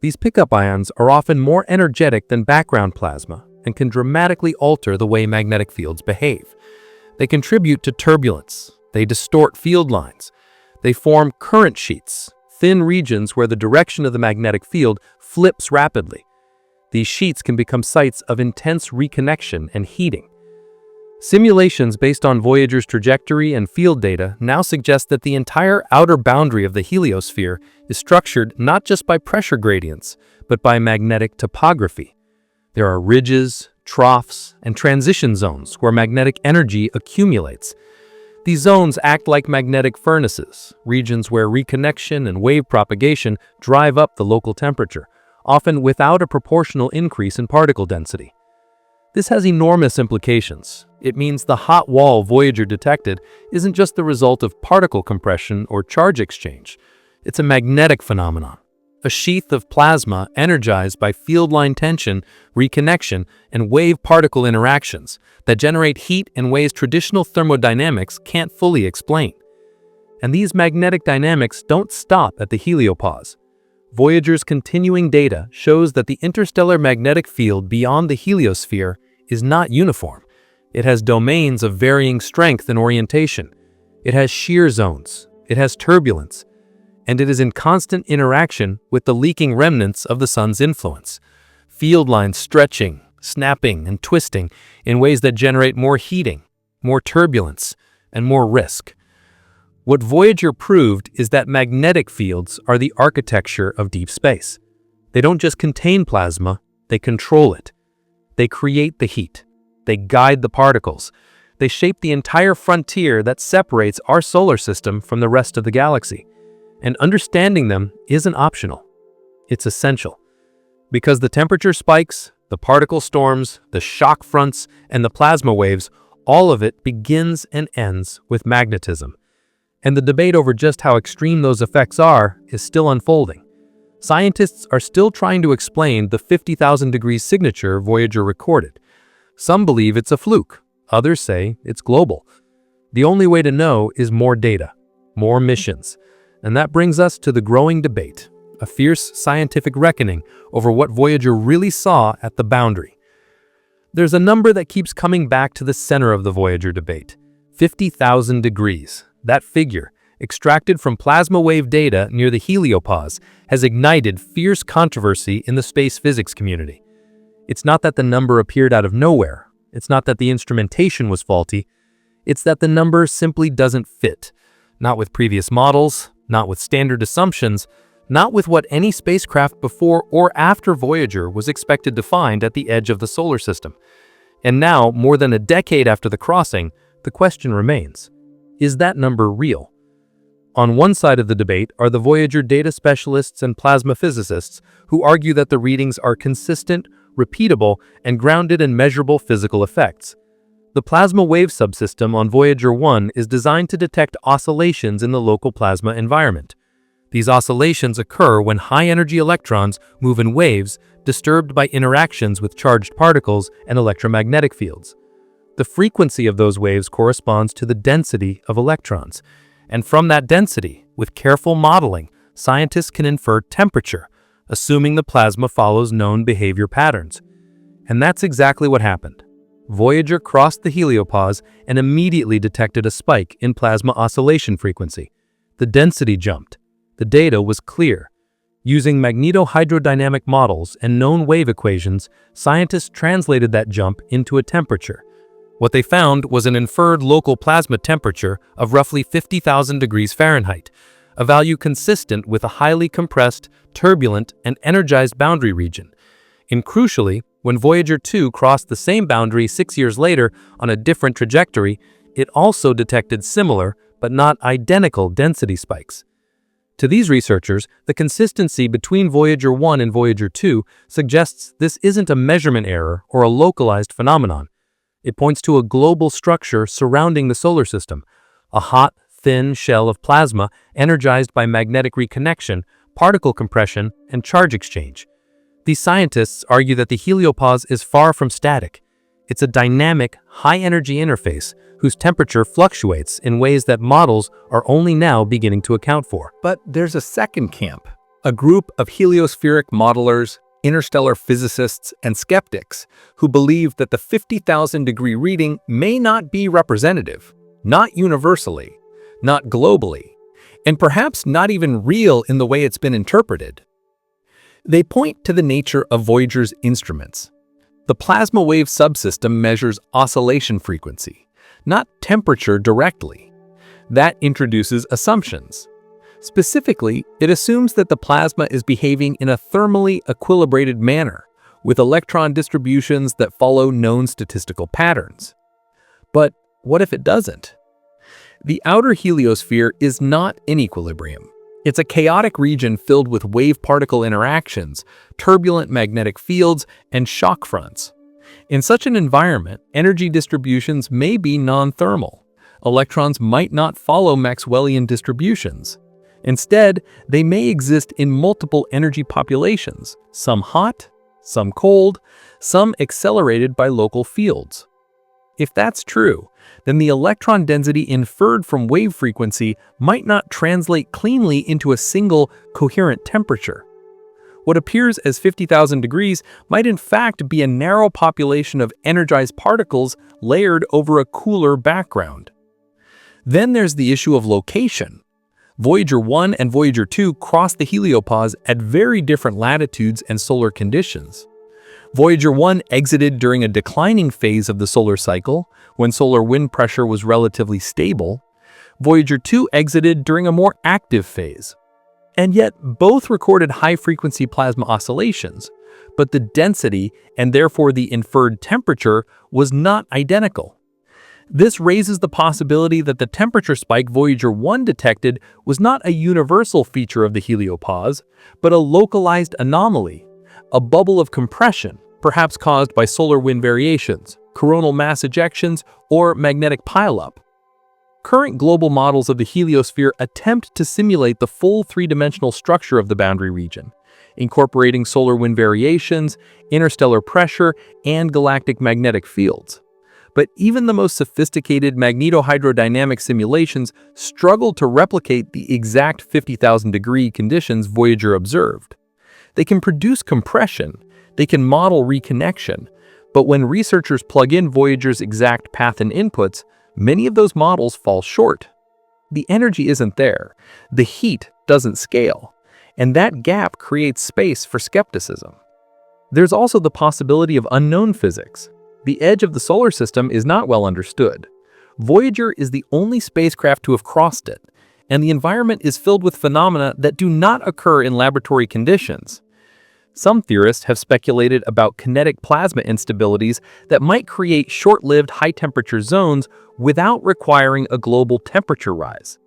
These pickup ions are often more energetic than background plasma and can dramatically alter the way magnetic fields behave. They contribute to turbulence, they distort field lines, they form current sheets, thin regions where the direction of the magnetic field flips rapidly. These sheets can become sites of intense reconnection and heating. Simulations based on Voyager's trajectory and field data now suggest that the entire outer boundary of the heliosphere is structured not just by pressure gradients, but by magnetic topography. There are ridges, troughs, and transition zones where magnetic energy accumulates. These zones act like magnetic furnaces, regions where reconnection and wave propagation drive up the local temperature, often without a proportional increase in particle density. This has enormous implications. It means the hot wall Voyager detected isn't just the result of particle compression or charge exchange. It's a magnetic phenomenon, a sheath of plasma energized by field line tension, reconnection, and wave-particle interactions that generate heat in ways traditional thermodynamics can't fully explain. And these magnetic dynamics don't stop at the heliopause. Voyager's continuing data shows that the interstellar magnetic field beyond the heliosphere is not uniform. It has domains of varying strength and orientation. It has shear zones. It has turbulence. And it is in constant interaction with the leaking remnants of the sun's influence. Field lines stretching, snapping, and twisting in ways that generate more heating, more turbulence, and more risk. What Voyager proved is that magnetic fields are the architecture of deep space. They don't just contain plasma, they control it. They create the heat. They guide the particles. They shape the entire frontier that separates our solar system from the rest of the galaxy. And understanding them isn't optional. It's essential. Because the temperature spikes, the particle storms, the shock fronts, and the plasma waves, all of it begins and ends with magnetism. And the debate over just how extreme those effects are is still unfolding. Scientists are still trying to explain the 50,000 degrees signature Voyager recorded. Some believe it's a fluke. Others say it's global. The only way to know is more data, more missions. And that brings us to the growing debate, a fierce scientific reckoning over what Voyager really saw at the boundary. There's a number that keeps coming back to the center of the Voyager debate: 50,000 degrees. That figure, extracted from plasma wave data near the heliopause, has ignited fierce controversy in the space physics community. It's not that the number appeared out of nowhere. It's not that the instrumentation was faulty. It's that the number simply doesn't fit. Not with previous models, not with standard assumptions, not with what any spacecraft before or after Voyager was expected to find at the edge of the solar system. And now, more than a decade after the crossing, the question remains: is that number real? On one side of the debate are the Voyager data specialists and plasma physicists who argue that the readings are consistent, repeatable, and grounded in measurable physical effects. The plasma wave subsystem on Voyager 1 is designed to detect oscillations in the local plasma environment. These oscillations occur when high-energy electrons move in waves disturbed by interactions with charged particles and electromagnetic fields. The frequency of those waves corresponds to the density of electrons, And from that density, with careful modeling, scientists can infer temperature, assuming the plasma follows known behavior patterns. And that's exactly what happened. Voyager crossed the heliopause and immediately detected a spike in plasma oscillation frequency. The density jumped. The data was clear. Using magnetohydrodynamic models and known wave equations, scientists translated that jump into a temperature. What they found was an inferred local plasma temperature of roughly 50,000 degrees Fahrenheit, a value consistent with a highly compressed, turbulent, and energized boundary region. And crucially, when Voyager 2 crossed the same boundary 6 years later on a different trajectory, it also detected similar, but not identical density spikes. To these researchers, the consistency between Voyager 1 and Voyager 2 suggests this isn't a measurement error or a localized phenomenon. It points to a global structure surrounding the solar system, a hot, thin shell of plasma energized by magnetic reconnection, particle compression, and charge exchange. These scientists argue that the heliopause is far from static. It's a dynamic, high-energy interface whose temperature fluctuates in ways that models are only now beginning to account for. But there's a second camp, a group of heliospheric modelers, interstellar physicists, and skeptics who believe that the 50,000-degree reading may not be representative, not universally, not globally, and perhaps not even real in the way it's been interpreted. They point to the nature of Voyager's instruments. The plasma wave subsystem measures oscillation frequency, not temperature directly. That introduces assumptions. Specifically, it assumes that the plasma is behaving in a thermally equilibrated manner, with electron distributions that follow known statistical patterns. But what if it doesn't? The outer heliosphere is not in equilibrium. It's a chaotic region filled with wave-particle interactions, turbulent magnetic fields, and shock fronts. In such an environment, energy distributions may be non-thermal. Electrons might not follow Maxwellian distributions. Instead, they may exist in multiple energy populations, some hot, some cold, some accelerated by local fields. If that's true, then the electron density inferred from wave frequency might not translate cleanly into a single, coherent temperature. What appears as 50,000 degrees might in fact be a narrow population of energized particles layered over a cooler background. Then there's the issue of location. Voyager 1 and Voyager 2 crossed the heliopause at very different latitudes and solar conditions. Voyager 1 exited during a declining phase of the solar cycle, when solar wind pressure was relatively stable. Voyager 2 exited during a more active phase. And yet, both recorded high-frequency plasma oscillations, but the density, and therefore the inferred temperature, was not identical. This raises the possibility that the temperature spike Voyager 1 detected was not a universal feature of the heliopause, but a localized anomaly, a bubble of compression, perhaps caused by solar wind variations, coronal mass ejections, or magnetic pileup. Current global models of the heliosphere attempt to simulate the full three-dimensional structure of the boundary region, incorporating solar wind variations, interstellar pressure, and galactic magnetic fields. But even the most sophisticated magnetohydrodynamic simulations struggle to replicate the exact 50,000-degree conditions Voyager observed. They can produce compression, they can model reconnection, but when researchers plug in Voyager's exact path and inputs, many of those models fall short. The energy isn't there, the heat doesn't scale, and that gap creates space for skepticism. There's also the possibility of unknown physics. The edge of the solar system is not well understood. Voyager is the only spacecraft to have crossed it, and the environment is filled with phenomena that do not occur in laboratory conditions. Some theorists have speculated about kinetic plasma instabilities that might create short-lived high-temperature zones without requiring a global temperature rise.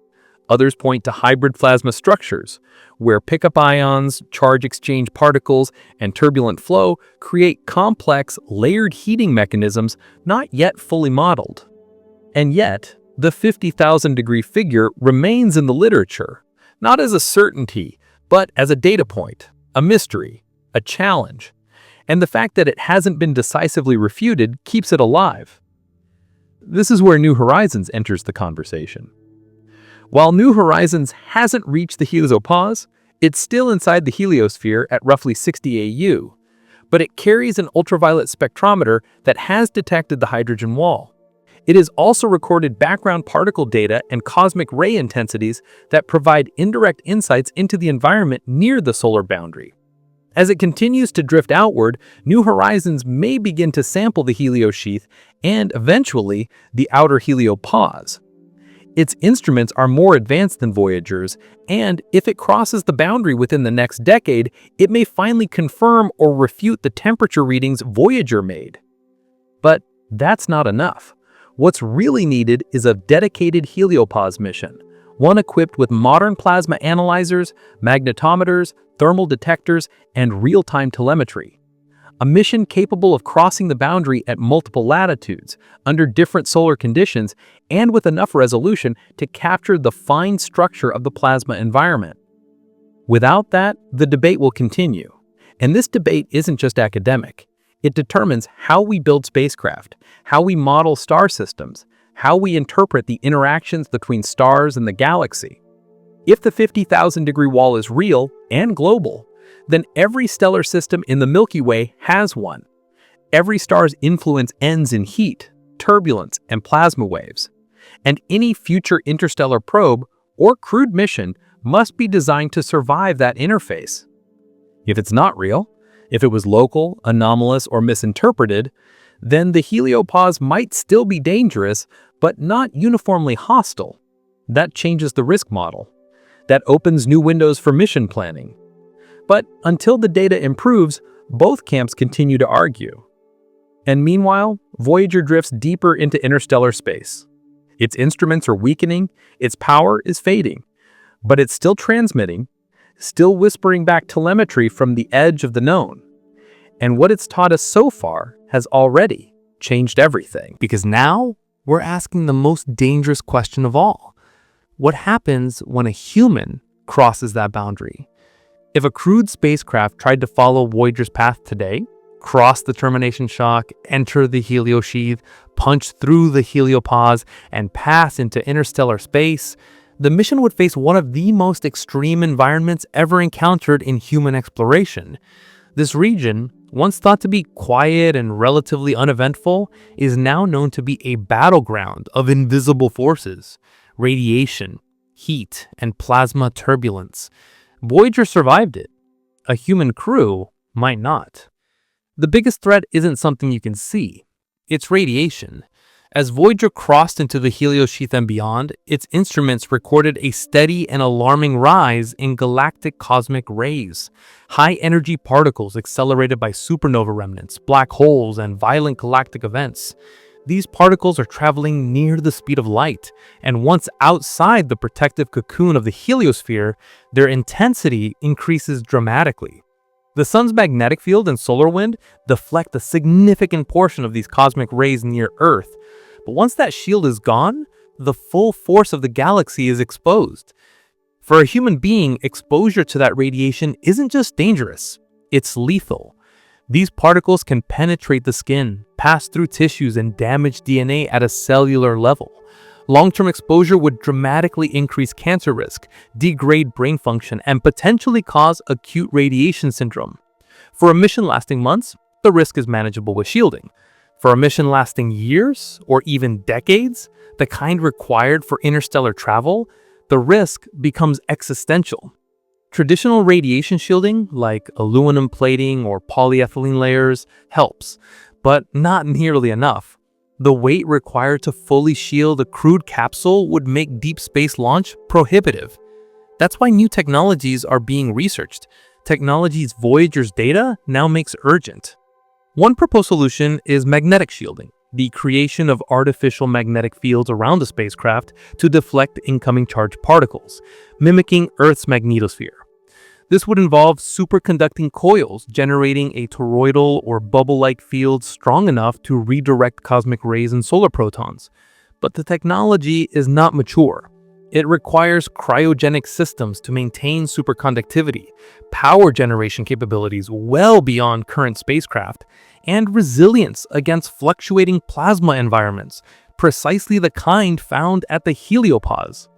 Others point to hybrid plasma structures, where pickup ions, charge exchange particles, and turbulent flow create complex, layered heating mechanisms not yet fully modeled. And yet, the 50,000-degree figure remains in the literature, not as a certainty, but as a data point, a mystery, a challenge. And the fact that it hasn't been decisively refuted keeps it alive. This is where New Horizons enters the conversation. While New Horizons hasn't reached the heliopause, it's still inside the heliosphere at roughly 60 AU, but it carries an ultraviolet spectrometer that has detected the hydrogen wall. It has also recorded background particle data and cosmic ray intensities that provide indirect insights into the environment near the solar boundary. As it continues to drift outward, New Horizons may begin to sample the heliosheath and, eventually, the outer heliopause. Its instruments are more advanced than Voyager's, and if it crosses the boundary within the next decade, it may finally confirm or refute the temperature readings Voyager made. But that's not enough. What's really needed is a dedicated heliopause mission, one equipped with modern plasma analyzers, magnetometers, thermal detectors, and real-time telemetry. A mission capable of crossing the boundary at multiple latitudes, under different solar conditions, and with enough resolution to capture the fine structure of the plasma environment. Without that, the debate will continue. And this debate isn't just academic. It determines how we build spacecraft, how we model star systems, how we interpret the interactions between stars and the galaxy. If the 50,000-degree wall is real and global, then every stellar system in the Milky Way has one. Every star's influence ends in heat, turbulence, and plasma waves. And any future interstellar probe or crewed mission must be designed to survive that interface. If it's not real, if it was local, anomalous, or misinterpreted, then the heliopause might still be dangerous, but not uniformly hostile. That changes the risk model. That opens new windows for mission planning. But until the data improves, both camps continue to argue. And meanwhile, Voyager drifts deeper into interstellar space. Its instruments are weakening, its power is fading, but it's still transmitting, still whispering back telemetry from the edge of the known. And what it's taught us so far has already changed everything. Because now we're asking the most dangerous question of all. What happens when a human crosses that boundary? If a crewed spacecraft tried to follow Voyager's path today, cross the termination shock, enter the heliosheath, punch through the heliopause, and pass into interstellar space, the mission would face one of the most extreme environments ever encountered in human exploration. This region, once thought to be quiet and relatively uneventful, is now known to be a battleground of invisible forces, radiation, heat, and plasma turbulence. Voyager survived it. A human crew might not. The biggest threat isn't something you can see. It's radiation. As Voyager crossed into the heliosheath and beyond, its instruments recorded a steady and alarming rise in galactic cosmic rays. High-energy particles accelerated by supernova remnants, black holes, and violent galactic events. These particles are traveling near the speed of light, and once outside the protective cocoon of the heliosphere, their intensity increases dramatically. The sun's magnetic field and solar wind deflect a significant portion of these cosmic rays near Earth, but once that shield is gone, the full force of the galaxy is exposed. For a human being, exposure to that radiation isn't just dangerous, it's lethal. These particles can penetrate the skin, pass through tissues, and damage DNA at a cellular level. Long-term exposure would dramatically increase cancer risk, degrade brain function, and potentially cause acute radiation syndrome. For a mission lasting months, the risk is manageable with shielding. For a mission lasting years or even decades, the kind required for interstellar travel, the risk becomes existential. Traditional radiation shielding, like aluminum plating or polyethylene layers, helps, but not nearly enough. The weight required to fully shield a crewed capsule would make deep space launch prohibitive. That's why new technologies are being researched. Technologies Voyager's data now makes urgent. One proposed solution is magnetic shielding, the creation of artificial magnetic fields around the spacecraft to deflect incoming charged particles, mimicking Earth's magnetosphere. This would involve superconducting coils generating a toroidal or bubble-like field strong enough to redirect cosmic rays and solar protons. But the technology is not mature. It requires cryogenic systems to maintain superconductivity, power generation capabilities well beyond current spacecraft, and resilience against fluctuating plasma environments, precisely the kind found at the heliopause.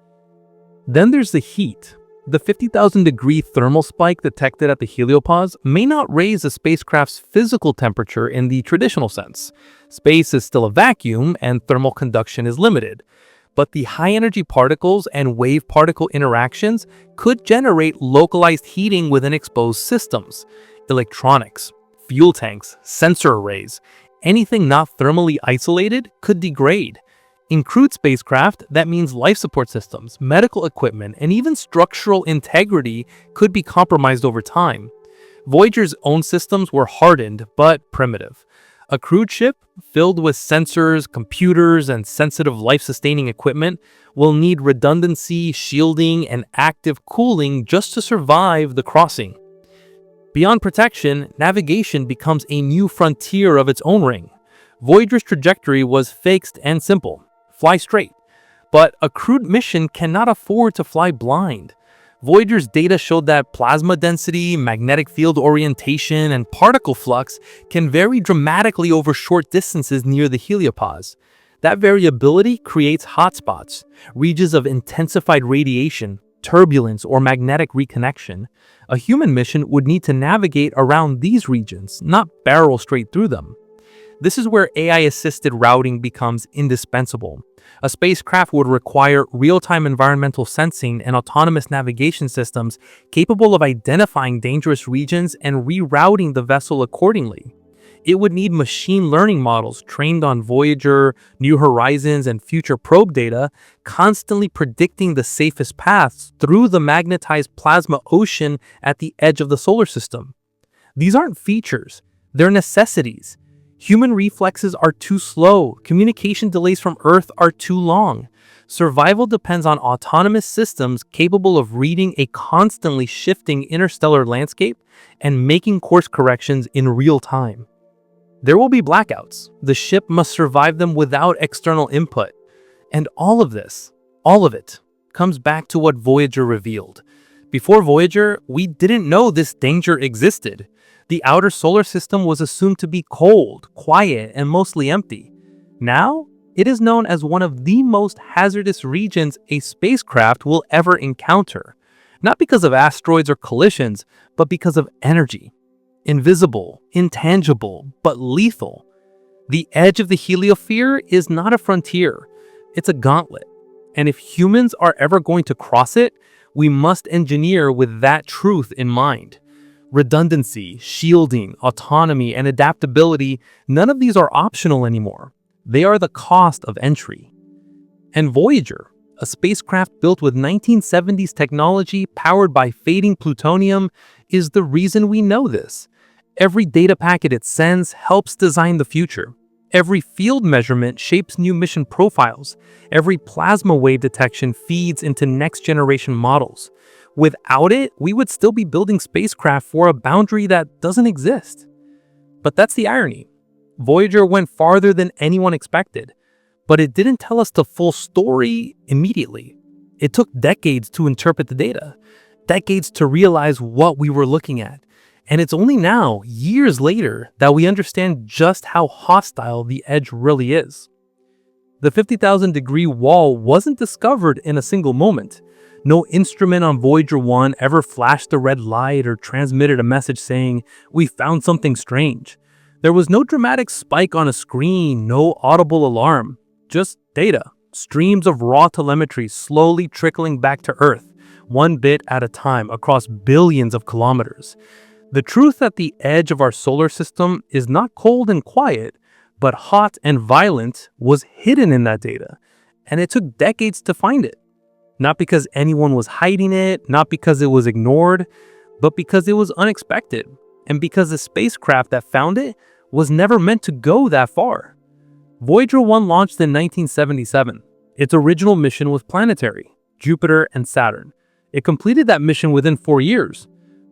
Then there's the heat. The 50,000-degree thermal spike detected at the heliopause may not raise a spacecraft's physical temperature in the traditional sense. Space is still a vacuum and thermal conduction is limited. But the high-energy particles and wave-particle interactions could generate localized heating within exposed systems. Electronics, fuel tanks, sensor arrays, anything not thermally isolated could degrade. In crewed spacecraft, that means life support systems, medical equipment, and even structural integrity could be compromised over time. Voyager's own systems were hardened but primitive. A crewed ship, filled with sensors, computers, and sensitive life-sustaining equipment, will need redundancy, shielding, and active cooling just to survive the crossing. Beyond protection, navigation becomes a new frontier of its own ring. Voyager's trajectory was fixed and simple. Fly straight. But a crewed mission cannot afford to fly blind. Voyager's data showed that plasma density, magnetic field orientation, and particle flux can vary dramatically over short distances near the heliopause. That variability creates hotspots, regions of intensified radiation, turbulence, or magnetic reconnection. A human mission would need to navigate around these regions, not barrel straight through them. This is where AI-assisted routing becomes indispensable. A spacecraft would require real-time environmental sensing and autonomous navigation systems capable of identifying dangerous regions and rerouting the vessel accordingly. It would need machine learning models trained on Voyager, New Horizons, and future probe data, constantly predicting the safest paths through the magnetized plasma ocean at the edge of the solar system. These aren't features, they're necessities. Human reflexes are too slow, communication delays from Earth are too long. Survival depends on autonomous systems capable of reading a constantly shifting interstellar landscape and making course corrections in real time. There will be blackouts. The ship must survive them without external input. And all of it, comes back to what Voyager revealed. Before Voyager, we didn't know this danger existed. The outer solar system was assumed to be cold, quiet, and mostly empty. Now, it is known as one of the most hazardous regions a spacecraft will ever encounter. Not because of asteroids or collisions, but because of energy. Invisible, intangible, but lethal. The edge of the heliosphere is not a frontier, it's a gauntlet. And if humans are ever going to cross it, we must engineer with that truth in mind. Redundancy, shielding, autonomy, and adaptability, none of these are optional anymore. They are the cost of entry. And Voyager, a spacecraft built with 1970s technology powered by fading plutonium, is the reason we know this. Every data packet it sends helps design the future. Every field measurement shapes new mission profiles. Every plasma wave detection feeds into next-generation models. Without it, we would still be building spacecraft for a boundary that doesn't exist. But that's the irony. Voyager went farther than anyone expected, but it didn't tell us the full story immediately. It took decades to interpret the data, decades to realize what we were looking at. And it's only now, years later, that we understand just how hostile the edge really is. The 50,000-degree wall wasn't discovered in a single moment. No instrument on Voyager 1 ever flashed a red light or transmitted a message saying, "We found something strange." There was no dramatic spike on a screen, no audible alarm, just data, streams of raw telemetry slowly trickling back to Earth, one bit at a time across billions of kilometers. The truth at the edge of our solar system is not cold and quiet, but hot and violent was hidden in that data, and it took decades to find it. Not because anyone was hiding it, not because it was ignored, but because it was unexpected, and because the spacecraft that found it was never meant to go that far. Voyager 1 launched in 1977. Its original mission was planetary, Jupiter and Saturn. It completed that mission within 4 years,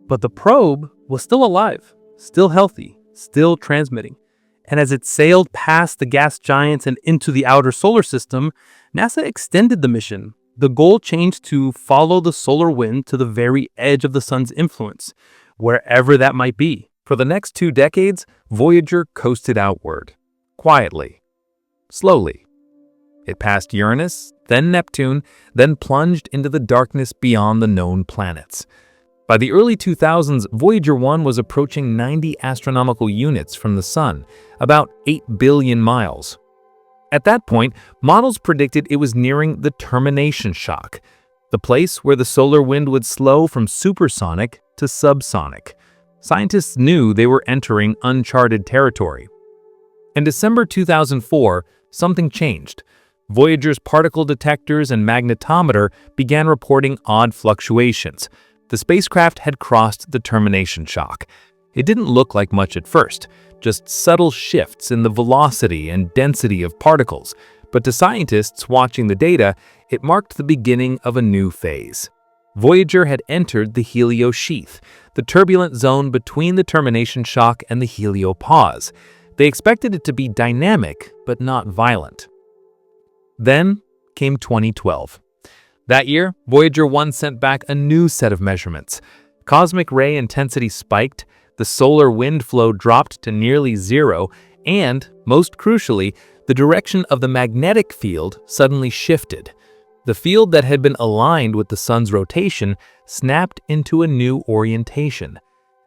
but the probe was still alive, still healthy, still transmitting. And as it sailed past the gas giants and into the outer solar system, NASA extended the mission. The goal changed to follow the solar wind to the very edge of the sun's influence, wherever that might be. For the next 2 decades, Voyager coasted outward, quietly, slowly. It passed Uranus, then Neptune, then plunged into the darkness beyond the known planets. By the early 2000s, Voyager 1 was approaching 90 astronomical units from the Sun, about 8 billion miles. At that point, models predicted it was nearing the termination shock, the place where the solar wind would slow from supersonic to subsonic. Scientists knew they were entering uncharted territory. In December 2004, something changed. Voyager's particle detectors and magnetometer began reporting odd fluctuations. The spacecraft had crossed the termination shock. It didn't look like much at first, just subtle shifts in the velocity and density of particles. But to scientists watching the data, it marked the beginning of a new phase. Voyager had entered the heliosheath, the turbulent zone between the termination shock and the heliopause. They expected it to be dynamic, but not violent. Then came 2012. That year, Voyager 1 sent back a new set of measurements. Cosmic ray intensity spiked, the solar wind flow dropped to nearly zero, and, most crucially, the direction of the magnetic field suddenly shifted. The field that had been aligned with the sun's rotation snapped into a new orientation.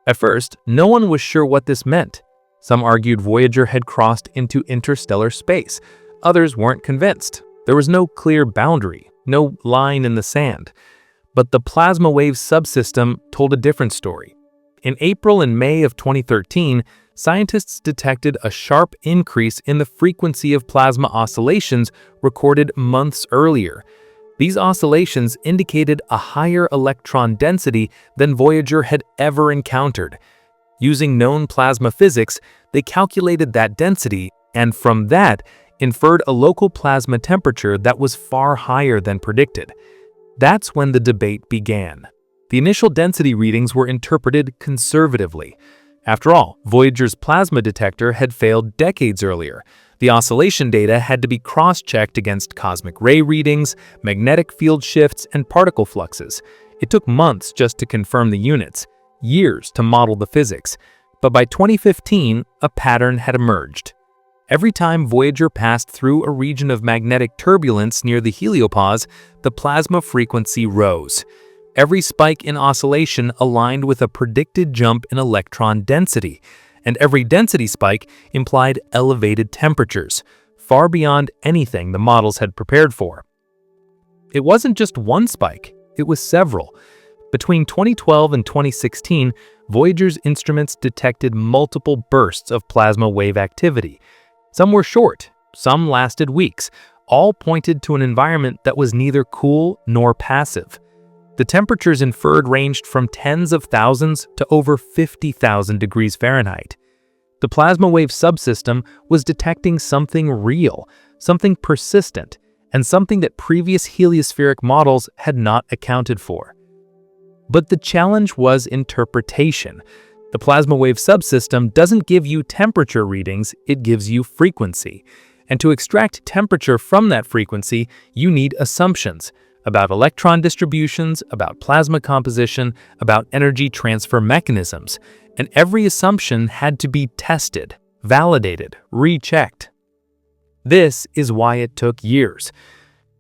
At first, no one was sure what this meant. Some argued Voyager had crossed into interstellar space. Others weren't convinced. There was no clear boundary, no line in the sand. But the plasma wave subsystem told a different story. In April and May of 2013, scientists detected a sharp increase in the frequency of plasma oscillations recorded months earlier. These oscillations indicated a higher electron density than Voyager had ever encountered. Using known plasma physics, they calculated that density, and from that, inferred a local plasma temperature that was far higher than predicted. That's when the debate began. The initial density readings were interpreted conservatively. After all, Voyager's plasma detector had failed decades earlier. The oscillation data had to be cross-checked against cosmic ray readings, magnetic field shifts, and particle fluxes. It took months just to confirm the units, years to model the physics. But by 2015, a pattern had emerged. Every time Voyager passed through a region of magnetic turbulence near the heliopause, the plasma frequency rose. Every spike in oscillation aligned with a predicted jump in electron density, and every density spike implied elevated temperatures, far beyond anything the models had prepared for. It wasn't just one spike, it was several. Between 2012 and 2016, Voyager's instruments detected multiple bursts of plasma wave activity. Some were short, some lasted weeks, all pointed to an environment that was neither cool nor passive. The temperatures inferred ranged from tens of thousands to over 50,000 degrees Fahrenheit. The plasma wave subsystem was detecting something real, something persistent, and something that previous heliospheric models had not accounted for. But the challenge was interpretation. The plasma wave subsystem doesn't give you temperature readings, it gives you frequency. And to extract temperature from that frequency, you need assumptions about electron distributions, about plasma composition, about energy transfer mechanisms. And every assumption had to be tested, validated, rechecked. This is why it took years.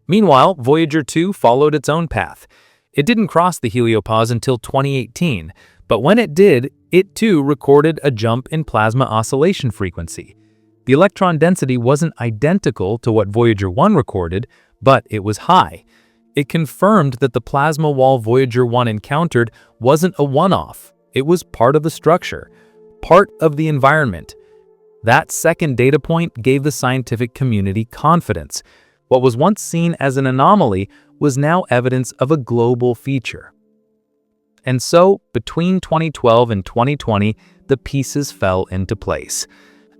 Meanwhile, Voyager 2 followed its own path. It didn't cross the heliopause until 2018, but when it did, it too recorded a jump in plasma oscillation frequency. The electron density wasn't identical to what Voyager 1 recorded, but it was high. It confirmed that the plasma wall Voyager 1 encountered wasn't a one-off. It was part of the structure, part of the environment. That second data point gave the scientific community confidence. What was once seen as an anomaly was now evidence of a global feature. And so, between 2012 and 2020, the pieces fell into place.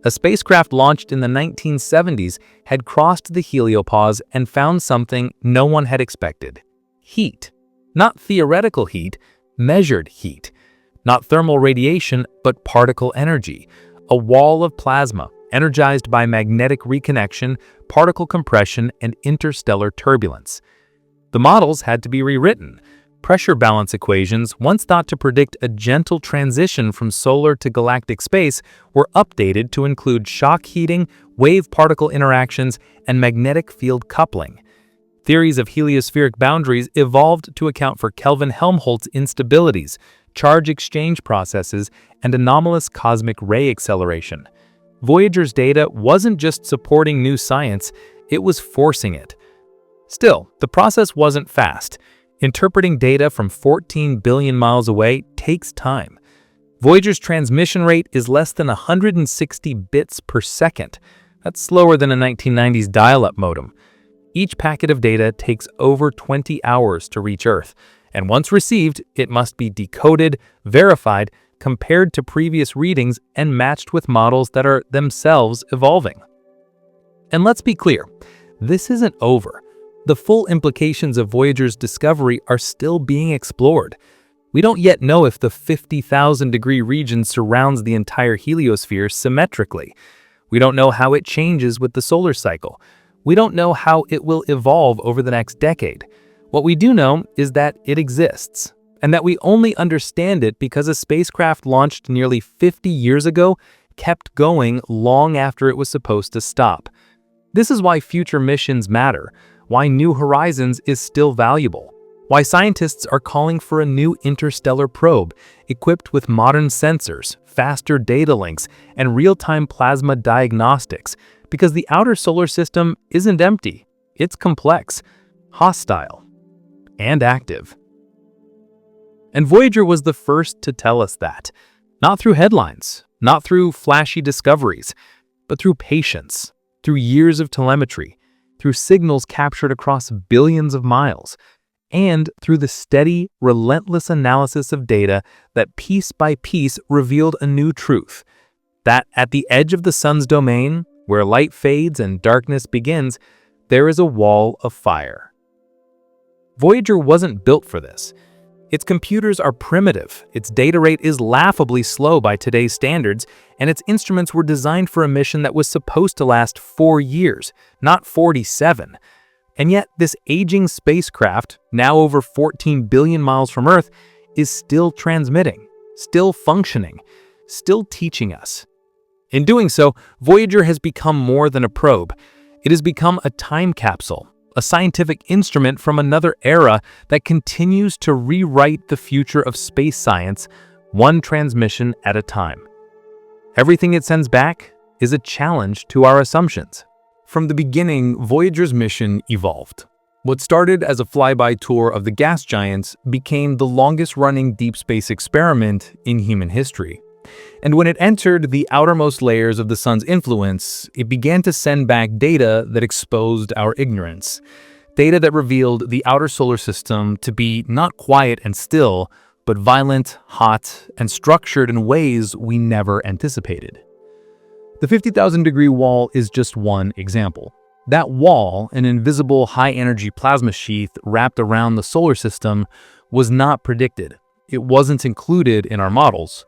A spacecraft launched in the 1970s had crossed the heliopause and found something no one had expected. Heat. Not theoretical heat, measured heat. Not thermal radiation, but particle energy. A wall of plasma, energized by magnetic reconnection, particle compression, and interstellar turbulence. The models had to be rewritten. Pressure balance equations, once thought to predict a gentle transition from solar to galactic space, were updated to include shock heating, wave-particle interactions, and magnetic field coupling. Theories of heliospheric boundaries evolved to account for Kelvin-Helmholtz instabilities, charge exchange processes, and anomalous cosmic ray acceleration. Voyager's data wasn't just supporting new science, it was forcing it. Still, the process wasn't fast. Interpreting data from 14 billion miles away takes time. Voyager's transmission rate is less than 160 bits per second. That's slower than a 1990s dial-up modem. Each packet of data takes over 20 hours to reach Earth, and once received, it must be decoded, verified, compared to previous readings, and matched with models that are themselves evolving. And let's be clear, this isn't over. The full implications of Voyager's discovery are still being explored. We don't yet know if the 50,000-degree region surrounds the entire heliosphere symmetrically. We don't know how it changes with the solar cycle. We don't know how it will evolve over the next decade. What we do know is that it exists, and that we only understand it because a spacecraft launched nearly 50 years ago kept going long after it was supposed to stop. This is why future missions matter, why New Horizons is still valuable, why scientists are calling for a new interstellar probe equipped with modern sensors, faster data links, and real-time plasma diagnostics, because the outer solar system isn't empty, it's complex, hostile, and active. And Voyager was the first to tell us that, not through headlines, not through flashy discoveries, but through patience, through years of telemetry, through signals captured across billions of miles, and through the steady, relentless analysis of data that piece by piece revealed a new truth, that at the edge of the sun's domain, where light fades and darkness begins, there is a wall of fire. Voyager wasn't built for this. Its computers are primitive, its data rate is laughably slow by today's standards, and its instruments were designed for a mission that was supposed to last 4 years, not 47. And yet, this aging spacecraft, now over 14 billion miles from Earth, is still transmitting, still functioning, still teaching us. In doing so, Voyager has become more than a probe. It has become a time capsule, a scientific instrument from another era that continues to rewrite the future of space science, one transmission at a time. Everything it sends back is a challenge to our assumptions. From the beginning, Voyager's mission evolved. What started as a flyby tour of the gas giants became the longest-running deep space experiment in human history. And when it entered the outermost layers of the sun's influence, it began to send back data that exposed our ignorance. Data that revealed the outer solar system to be not quiet and still, but violent, hot, and structured in ways we never anticipated. The 50,000-degree wall is just one example. That wall, an invisible high-energy plasma sheath wrapped around the solar system, was not predicted. It wasn't included in our models.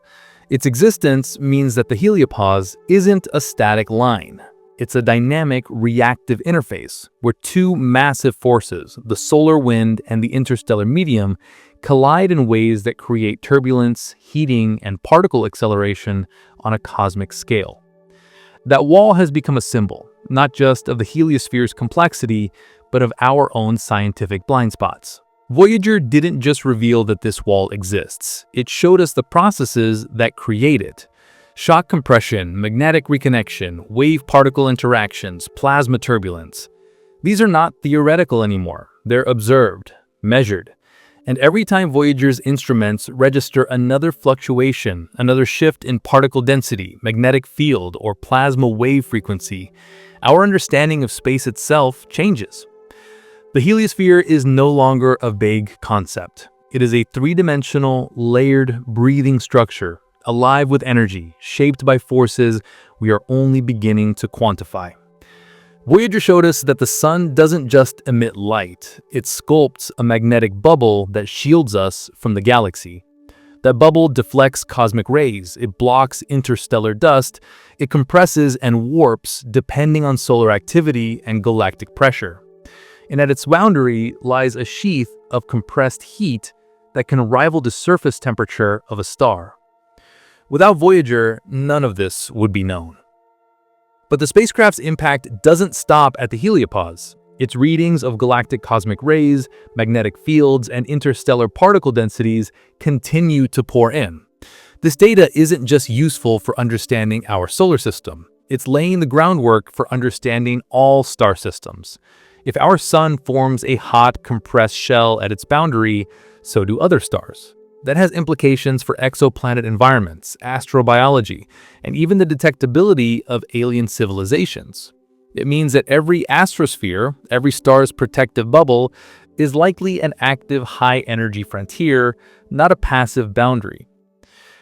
Its existence means that the heliopause isn't a static line. It's a dynamic, reactive interface where two massive forces, the solar wind and the interstellar medium, collide in ways that create turbulence, heating, and particle acceleration on a cosmic scale. That wall has become a symbol, not just of the heliosphere's complexity, but of our own scientific blind spots. Voyager didn't just reveal that this wall exists, it showed us the processes that create it. Shock compression, magnetic reconnection, wave-particle interactions, plasma turbulence. These are not theoretical anymore, they're observed, measured. And every time Voyager's instruments register another fluctuation, another shift in particle density, magnetic field, or plasma wave frequency, our understanding of space itself changes. The heliosphere is no longer a vague concept. It is a three-dimensional, layered, breathing structure, alive with energy, shaped by forces we are only beginning to quantify. Voyager showed us that the sun doesn't just emit light, it sculpts a magnetic bubble that shields us from the galaxy. That bubble deflects cosmic rays, it blocks interstellar dust, it compresses and warps depending on solar activity and galactic pressure. And at its boundary lies a sheath of compressed heat that can rival the surface temperature of a star. Without Voyager, none of this would be known. But the spacecraft's impact doesn't stop at the heliopause. Its readings of galactic cosmic rays, magnetic fields, and interstellar particle densities continue to pour in. This data isn't just useful for understanding our solar system. It's laying the groundwork for understanding all star systems. If our sun forms a hot, compressed shell at its boundary, so do other stars. That has implications for exoplanet environments, astrobiology, and even the detectability of alien civilizations. It means that every astrosphere, every star's protective bubble, is likely an active high-energy frontier, not a passive boundary.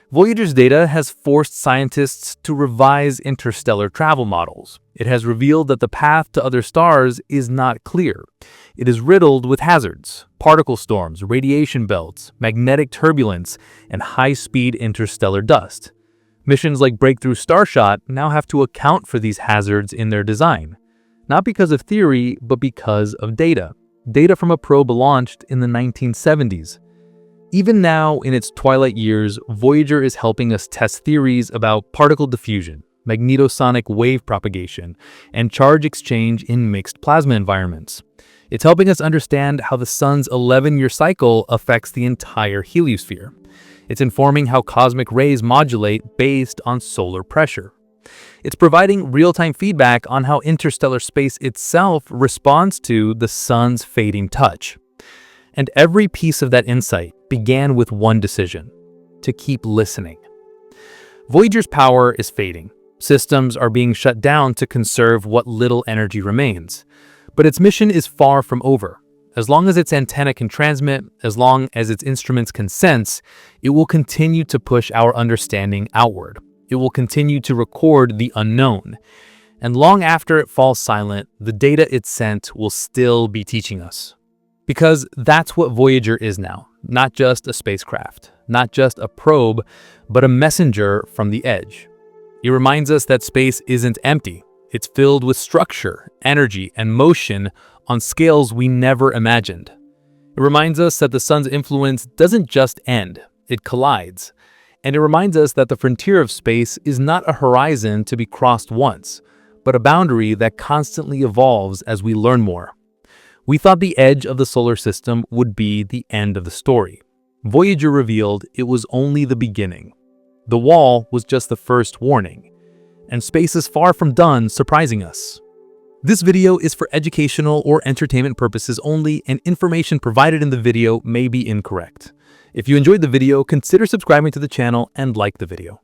Voyager's data has forced scientists to revise interstellar travel models. It has revealed that the path to other stars is not clear. It is riddled with hazards, particle storms, radiation belts, magnetic turbulence, and high-speed interstellar dust. Missions like Breakthrough Starshot now have to account for these hazards in their design, not because of theory, but because of data. Data from a probe launched in the 1970s. Even now, in its twilight years, Voyager is helping us test theories about particle diffusion, magnetosonic wave propagation, and charge exchange in mixed plasma environments. It's helping us understand how the sun's 11-year cycle affects the entire heliosphere. It's informing how cosmic rays modulate based on solar pressure. It's providing real-time feedback on how interstellar space itself responds to the sun's fading touch. And every piece of that insight began with one decision: to keep listening. Voyager's power is fading. Systems are being shut down to conserve what little energy remains. But its mission is far from over. As long as its antenna can transmit, as long as its instruments can sense, it will continue to push our understanding outward. It will continue to record the unknown. And long after it falls silent, the data it sent will still be teaching us. Because that's what Voyager is now. Not just a spacecraft, not just a probe, but a messenger from the edge. It reminds us that space isn't empty. It's filled with structure, energy, and motion on scales we never imagined. It reminds us that the sun's influence doesn't just end, it collides. And it reminds us that the frontier of space is not a horizon to be crossed once, but a boundary that constantly evolves as we learn more. We thought the edge of the solar system would be the end of the story. Voyager revealed it was only the beginning. The wall was just the first warning. And space is far from done surprising us. This video is for educational or entertainment purposes only, and information provided in the video may be incorrect. If you enjoyed the video, consider subscribing to the channel and like the video.